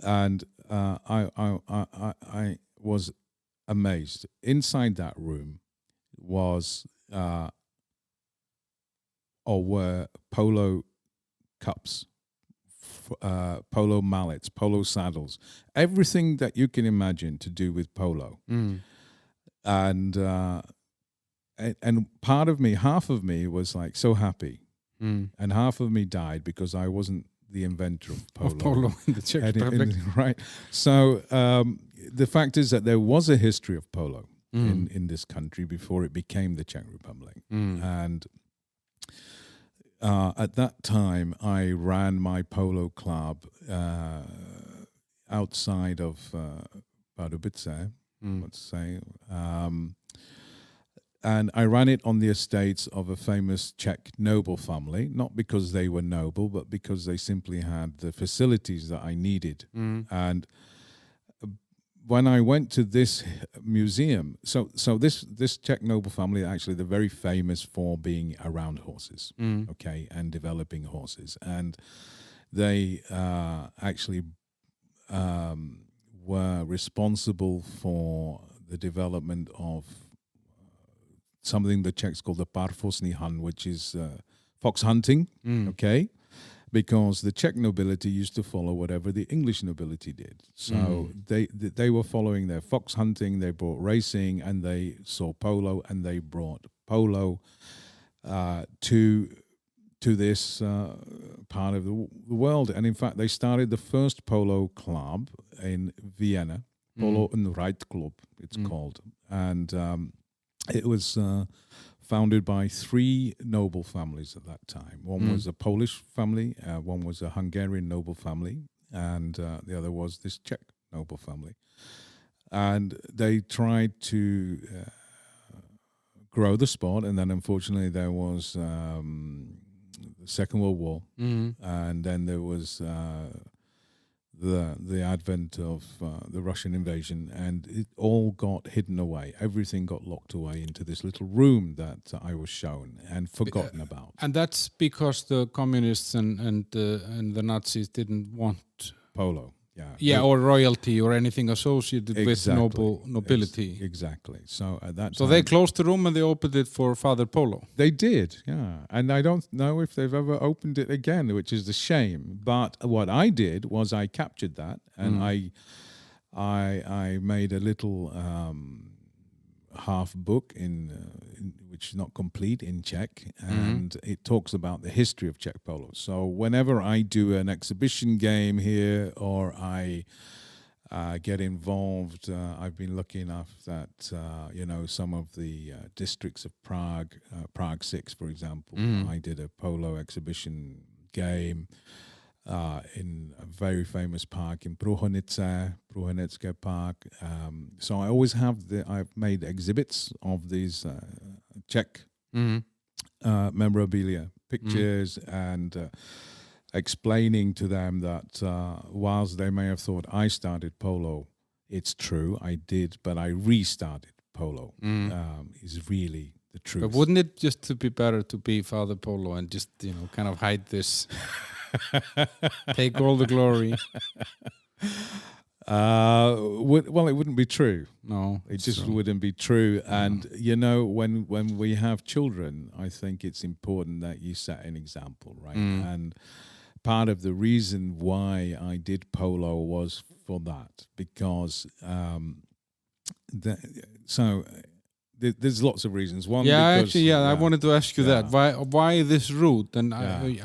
and I was amazed. Inside that room was were polo cups, polo mallets, polo saddles, everything that you can imagine to do with polo. And part of me, half of me was like so happy, and half of me died because I wasn't the inventor of polo in the Czech Republic. Right. So the fact is that there was a history of polo in this country before it became the Czech Republic. And at that time, I ran my polo club outside of Pardubice, let's say. And I ran it on the estates of a famous Czech noble family, not because they were noble, but because they simply had the facilities that I needed. And when I went to this museum, so this Czech noble family, actually, they're very famous for being around horses, okay, and developing horses. And they actually were responsible for the development of something the Czechs call the parfosnihan, which is fox hunting, okay? Because the Czech nobility used to follow whatever the English nobility did. So they were following their fox hunting, they brought racing, and they saw polo, and they brought polo to this part of the world. And in fact, they started the first polo club in Vienna, Polo and Reit Club, it's called. And it was founded by 3 noble families at that time. One was a Polish family, one was a Hungarian noble family, and the other was this Czech noble family. And they tried to grow the sport, and then unfortunately there was the Second World War, and then there was the advent of the Russian invasion, and it all got hidden away. Everything got locked away into this little room that I was shown and forgotten about. And that's because the communists and the Nazis didn't want polo. Or royalty or anything associated with nobility. Exactly. So at that so time, they closed the room and they opened it for Father Polo. They did, yeah. And I don't know if they've ever opened it again, which is a shame. But what I did was I captured that, and I made a little half book which is not complete, in Czech, and it talks about the history of Czech polo. So whenever I do an exhibition game here, or I get involved, I've been lucky enough that some of the districts of Prague, Prague 6, for example, I did a polo exhibition game in a very famous park in Průhonické Park. So I always I've made exhibits of these Czech memorabilia, pictures, and explaining to them that whilst they may have thought I started polo, it's true, I did, but I restarted polo, is really the truth. But wouldn't it just be better to be Father Polo and just, kind of hide this... Take all the glory. Well, it wouldn't be true. No, it just wouldn't be true. And when we have children, I think it's important that you set an example, right? And part of the reason why I did polo was for that, because there's lots of reasons. One, I wanted to ask you that. Why this route? And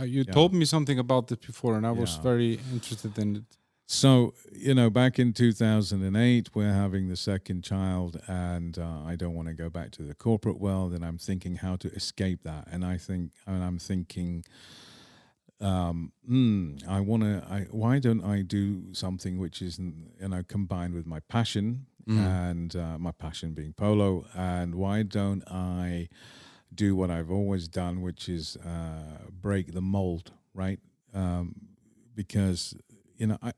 you told me something about this before, and I was very interested in it. So, back in 2008, we're having the second child, and I don't want to go back to the corporate world, and I'm thinking how to escape that. And I'm thinking, why don't I do something which is, combined with my passion, and my passion being polo, and why don't I do what I've always done, which is break the mold, right? Because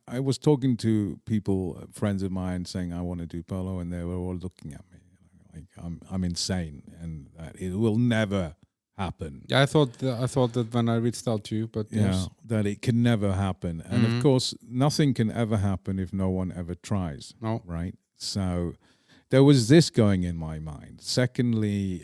I was talking to people, friends of mine, saying I want to do polo, and they were all looking at me like I'm insane, and that it will never happen. Yeah, I thought that when I reached out to you, but that it can never happen, and of course, nothing can ever happen if no one ever tries. No, right? So there was this going in my mind. Secondly,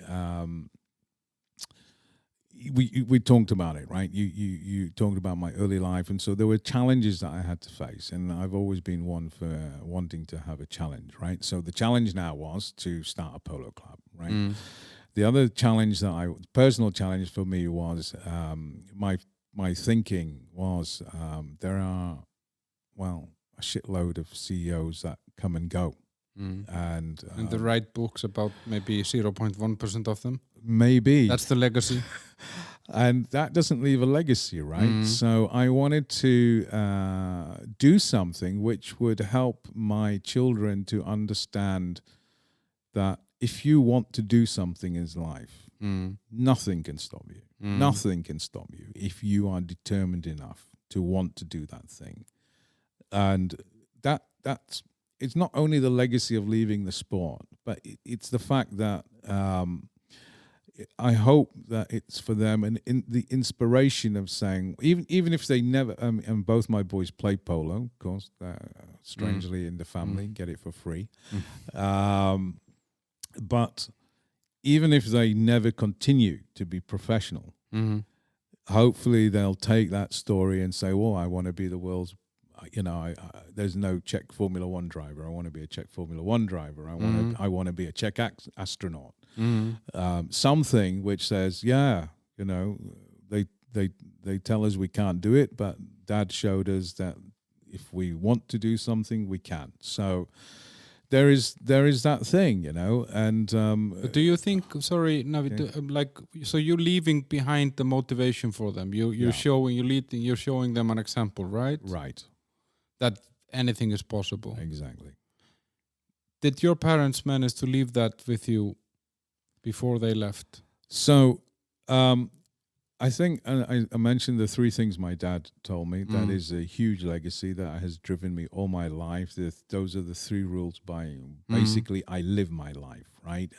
we talked about it, right? You talked about my early life, and so there were challenges that I had to face, and I've always been one for wanting to have a challenge, right? So the challenge now was to start a polo club, right? The other challenge personal challenge for me was my thinking was there are a shitload of CEOs that come and go. And the right books about maybe 0.1% of them. Maybe. That's the legacy. And that doesn't leave a legacy, right? So I wanted to do something which would help my children to understand that if you want to do something in life, nothing can stop you. Nothing can stop you if you are determined enough to want to do that thing. And that's it's not only the legacy of leaving the sport, but it's the fact that I hope that it's for them and the inspiration of saying, even if they never, and both my boys play polo, of course, strangely in the family, get it for free. But even if they never continue to be professional, hopefully they'll take that story and say, well, I want to be the world's, there's no Czech Formula One driver. I want to be a Czech Formula One driver. I want to be a Czech astronaut. Something which says, they tell us we can't do it, but Dad showed us that if we want to do something, we can. So there is that thing, and do you think? Sorry, Naveed, so you're leaving behind the motivation for them. You're showing them an example, right? Right. That anything is possible. Exactly. Did your parents manage to leave that with you before they left? So, I think I mentioned the three things my dad told me. That is a huge legacy that has driven me all my life. Those are the three rules by basically I live my life, right?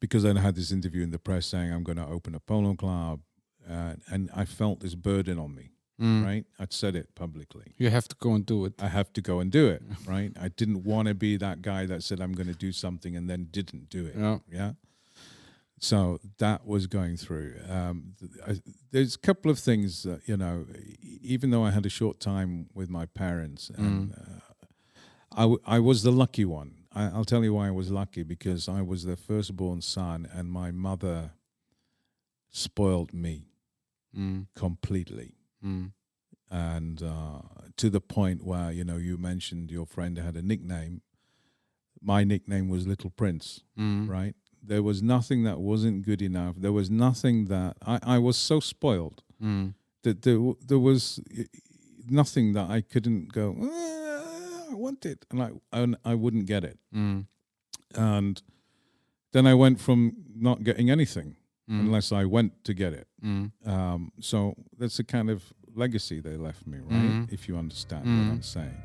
Because I had this interview in the press saying I'm going to open a polo club, and I felt this burden on me, right? I'd said it publicly. You have to go and do it. I have to go and do it, right? I didn't want to be that guy that said I'm going to do something and then didn't do it. Yeah. So that was going through. There's a couple of things that, even though I had a short time with my parents, and I was the lucky one. I'll tell you why I was lucky, because I was their firstborn son, and my mother spoiled me completely. And to the point where, you mentioned your friend had a nickname. My nickname was Little Prince, right? There was nothing that wasn't good enough. There was nothing that I was so spoiled that there was nothing that I couldn't go, I want it, and I wouldn't get it. And then I went from not getting anything unless I went to get it. So that's the kind of legacy they left me, right? If you understand what I'm saying.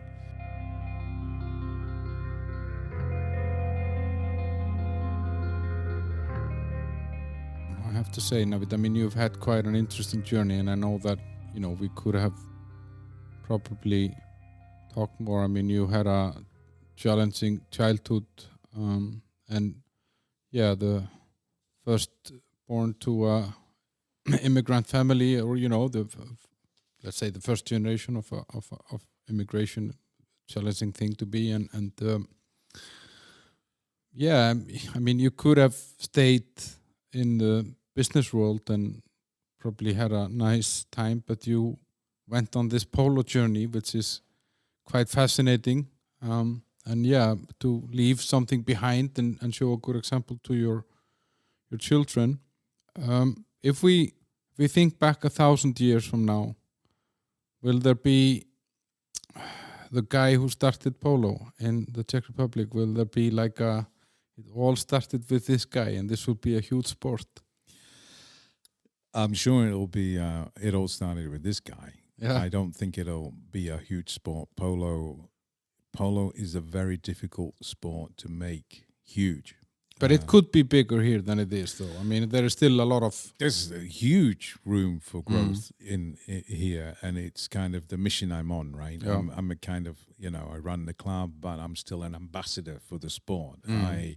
I have to say, Naveed, I mean, you've had quite an interesting journey, and I know that, we could have probably talked more. I mean, you had a challenging childhood, and the first born to a immigrant family, or, let's say the first generation of immigration, challenging thing to be, and I mean, you could have stayed in the business world and probably had a nice time, but you went on this polo journey, which is quite fascinating, and to leave something behind and show a good example to your children. If we think back 1,000 years from now, will there be the guy who started polo in the Czech Republic? Will there be it all started with this guy, and this will be a huge sport? I'm sure it'll be. It all started with this guy. Yeah. I don't think it'll be a huge sport. Polo is a very difficult sport to make huge. But it could be bigger here than it is, though. I mean, there is still a lot of... There's a huge room for growth in here, and it's kind of the mission I'm on, right? Yeah. I'm a kind of, I run the club, but I'm still an ambassador for the sport. I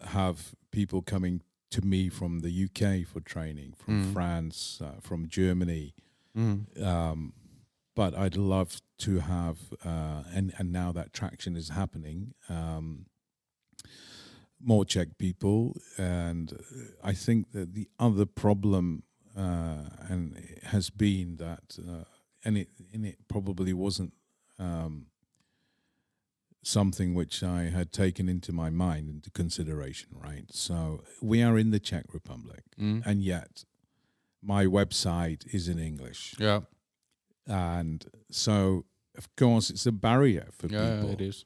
have people coming to me from the UK for training, from France, from Germany. But I'd love to have, and now that traction is happening, more Czech people. And I think that the other problem and has been that, and it probably wasn't something which I had taken into my mind, into consideration, right? So we are in the Czech Republic, and yet my website is in English. Yeah. And so, of course, it's a barrier for people. Yeah, it is.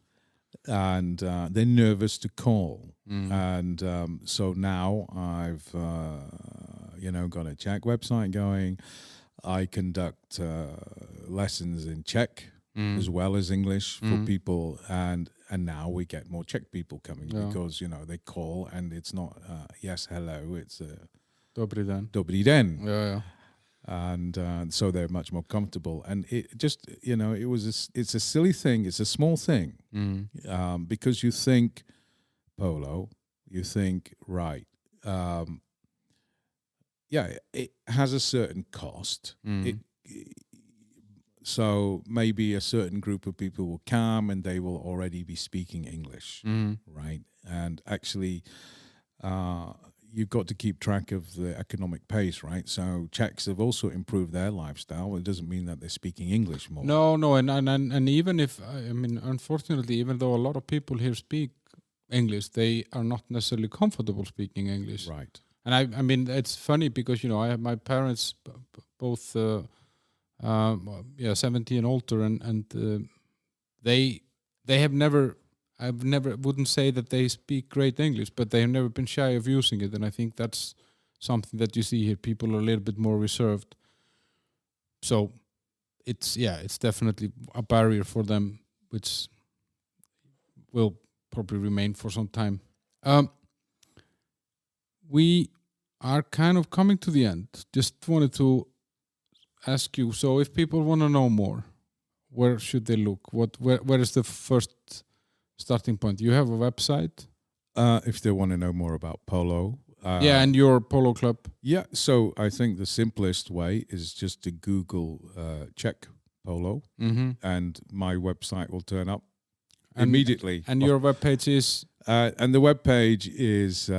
And they're nervous to call. And so now I've, got a Czech website going. I conduct lessons in Czech as well as English for people. And now we get more Czech people coming because, they call and it's not, yes, hello, it's Dobrý den. Dobrý den. Yeah. And so they're much more comfortable. And it just, it's a silly thing. It's a small thing because you think polo, you think, right, it has a certain cost. So maybe a certain group of people will come and they will already be speaking English, right? And actually, you've got to keep track of the economic pace, right? So Czechs have also improved their lifestyle. It doesn't mean that they're speaking English more. No, and even if, I mean, unfortunately, even though a lot of people here speak English, they are not necessarily comfortable speaking English. Right. And I mean, it's funny because, you know, I have my parents both, 70 and older, and they have never, wouldn't say that they speak great English, but they have never been shy of using it. And I think that's something that you see here. People are a little bit more reserved. So it's definitely a barrier for them, which will probably remain for some time. We are kind of coming to the end. Just wanted to ask you, so if people want to know more, where should they look? Where is the first starting point? You have a website? If they want to know more about polo. And your polo club. Yeah, so I think the simplest way is just to Google Czech Polo, and my website will turn up immediately. And your webpage is? And the webpage is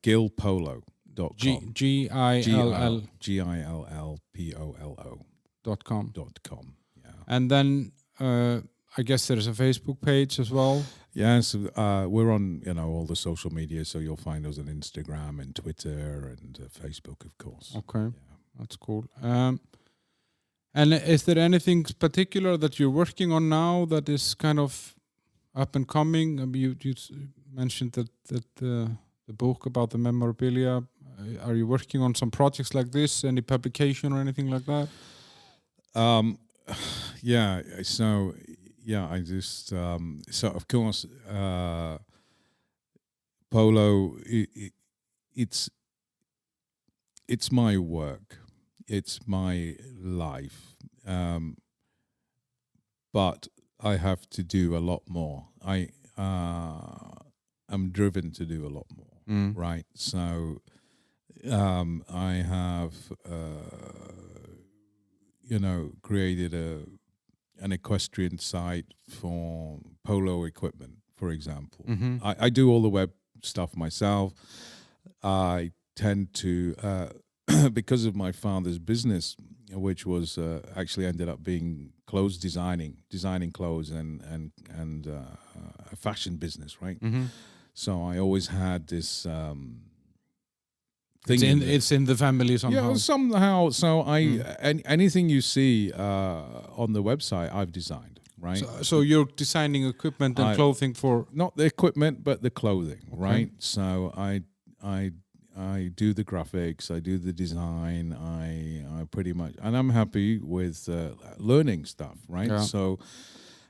gillpolo.com. GILLPOLO.com. Yeah. And then I guess there is a Facebook page as well. Yes, we're on all the social media, so you'll find us on Instagram and Twitter and Facebook, of course. Okay, that's cool. And is there anything particular that you're working on now that is kind of up and coming? I mean, you mentioned that the book about the memorabilia. Are you working on some projects like this? Any publication or anything like that? I just so of course polo. It's my work. It's my life. But I have to do a lot more. I'm driven to do a lot more, right? So I have, created an equestrian site for polo equipment, for example. I do all the web stuff myself. I tend to, because of my father's business, which was actually ended up being clothes designing clothes and a fashion business, right? So I always had this thing. It's in the family somehow. Yeah, somehow. So anything you see on the website, I've designed, right? So you're designing equipment and clothing for not the equipment, but the clothing, right? So I do the graphics, I do the design, I pretty much, and I'm happy with learning stuff, right? Yeah. So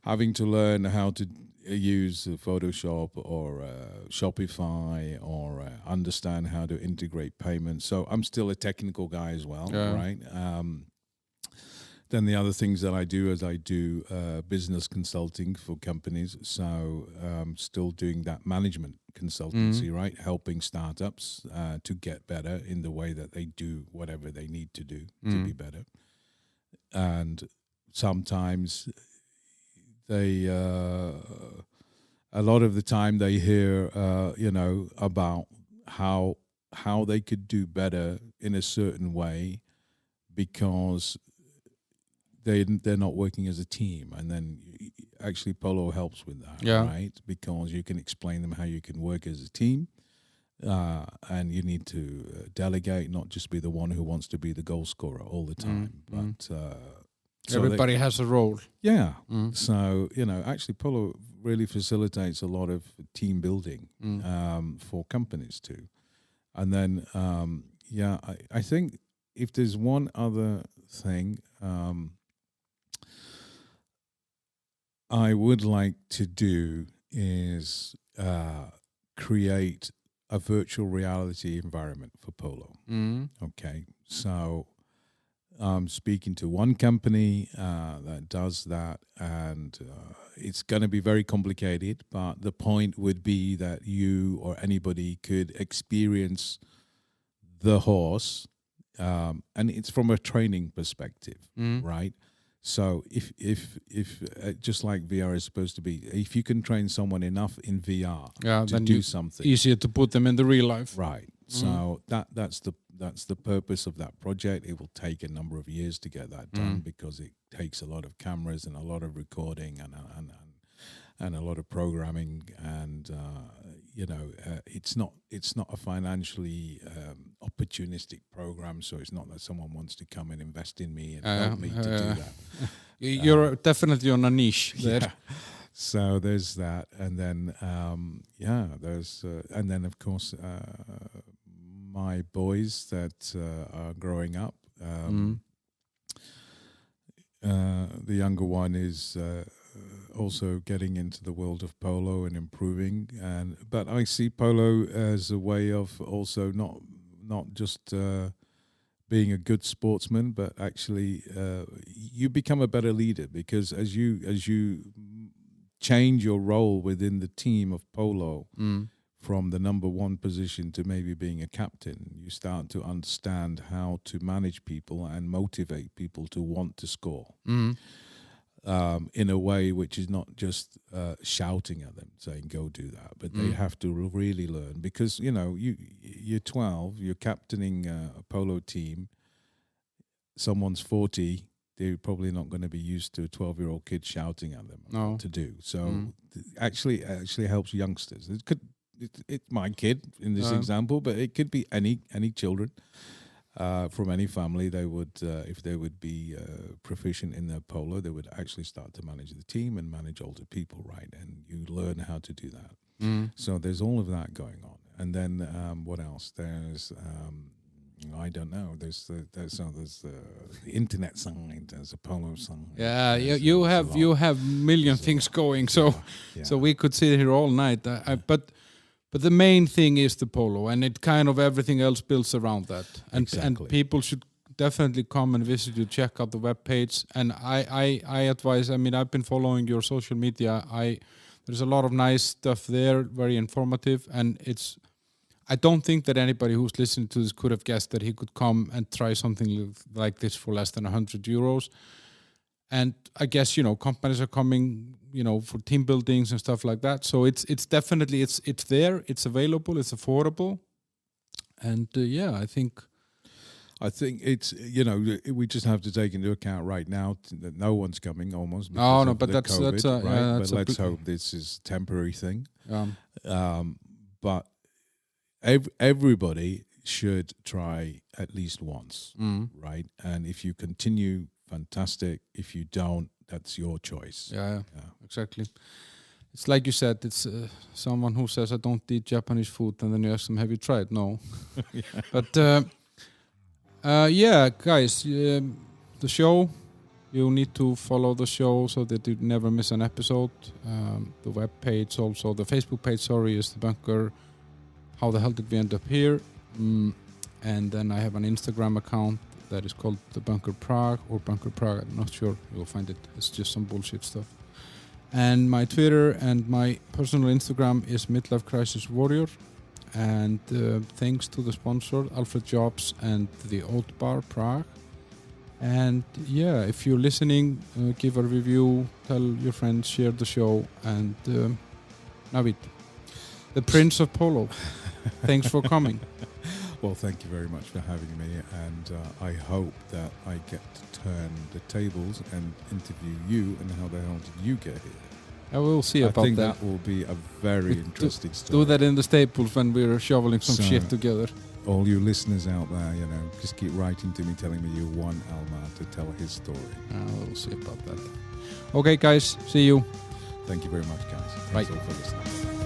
having to learn how to use Photoshop or Shopify or understand how to integrate payments. So I'm still a technical guy as well, right? Then the other things that I do is I do business consulting for companies. So still doing that management consultancy, right? Helping startups to get better in the way that they do whatever they need to do to be better. And sometimes they, a lot of the time they hear, about how they could do better in a certain way because they're not working as a team, and then actually Polo helps with that, right? Because you can explain them how you can work as a team, and you need to delegate, not just be the one who wants to be the goal scorer all the time, but so everybody has a role. Yeah. So actually Polo really facilitates a lot of team building for companies too, and then I think if there's one other thing. I would like to do is create a virtual reality environment for polo. Okay, so I'm speaking to one company that does that, and it's going to be very complicated, but the point would be that you or anybody could experience the horse, and it's from a training perspective, right? So if just like VR is supposed to be, if you can train someone enough in VR to do something, easier to put them in the real life, right? So that's the purpose of that project. It will take a number of years to get that done because it takes a lot of cameras and a lot of recording and a lot of programming, and it's not a financially opportunistic program. So it's not that someone wants to come and invest in me and help me to do that. You're definitely on a niche there. Yeah. So there's that, and then there's and then of course my boys that are growing up. The younger one is also getting into the world of polo and improving, but I see polo as a way of also not just being a good sportsman, but actually you become a better leader, because as you change your role within the team of polo from the number one position to maybe being a captain, you start to understand how to manage people and motivate people to want to score in a way which is not just shouting at them, saying, go do that, but they have to really learn, because, you're 12, you're captaining a polo team, someone's 40, they're probably not going to be used to a 12-year-old kid shouting at them what to do. So actually helps youngsters. It's my kid in this example, but it could be any children from any family. They would, if they would be proficient in their polo, they would actually start to manage the team and manage older people, right? And you learn how to do that. So there's all of that going on. And then what else? There's I don't know. There's the internet side. There's a polo side. Yeah, you have million things going. So we could sit here all night. But the main thing is the polo, and it kind of everything else builds around that. And people should definitely come and visit you, check out the webpage. And I advise. I mean, I've been following your social media. There's a lot of nice stuff there, very informative, and I don't think that anybody who's listening to this could have guessed that he could come and try something like this for less than €100. And I guess, companies are coming, for team buildings and stuff like that. So it's definitely, it's there, it's available, it's affordable. And I think it's, we just have to take into account right now that no one's coming almost. But that's COVID, right? But let's hope this is a temporary thing. But everybody should try at least once, right? And if you continue, fantastic. If you don't, that's your choice. Yeah, exactly. It's like you said, it's someone who says, I don't eat Japanese food, and then you ask them, have you tried? No. But guys, the show, you need to follow the show so that you never miss an episode. The web page also, the Facebook page, is the Bunker. How the hell did we end up here? And then I have an Instagram account that is called the Bunker Prague or Bunker Prague. I'm not sure. You'll find it. It's just some bullshit stuff. And my Twitter and my personal Instagram is Midlife Crisis Warrior. And thanks to the sponsor, Alfred Jobs and the Old Bar Prague. And if you're listening, give a review, tell your friends, share the show. And Naveed, the Prince of Polo. Thanks for coming. Well, thank you very much for having me, and I hope that I get to turn the tables and interview you. And how the hell did you get here? I will see about that. I think that will be a very interesting story. Do that in the Staples when we're shoveling some shit together. All you listeners out there, just keep writing to me, telling me you want Alma to tell his story. We'll see about that. Okay, guys, see you. Thank you very much, guys. Thanks all for listening.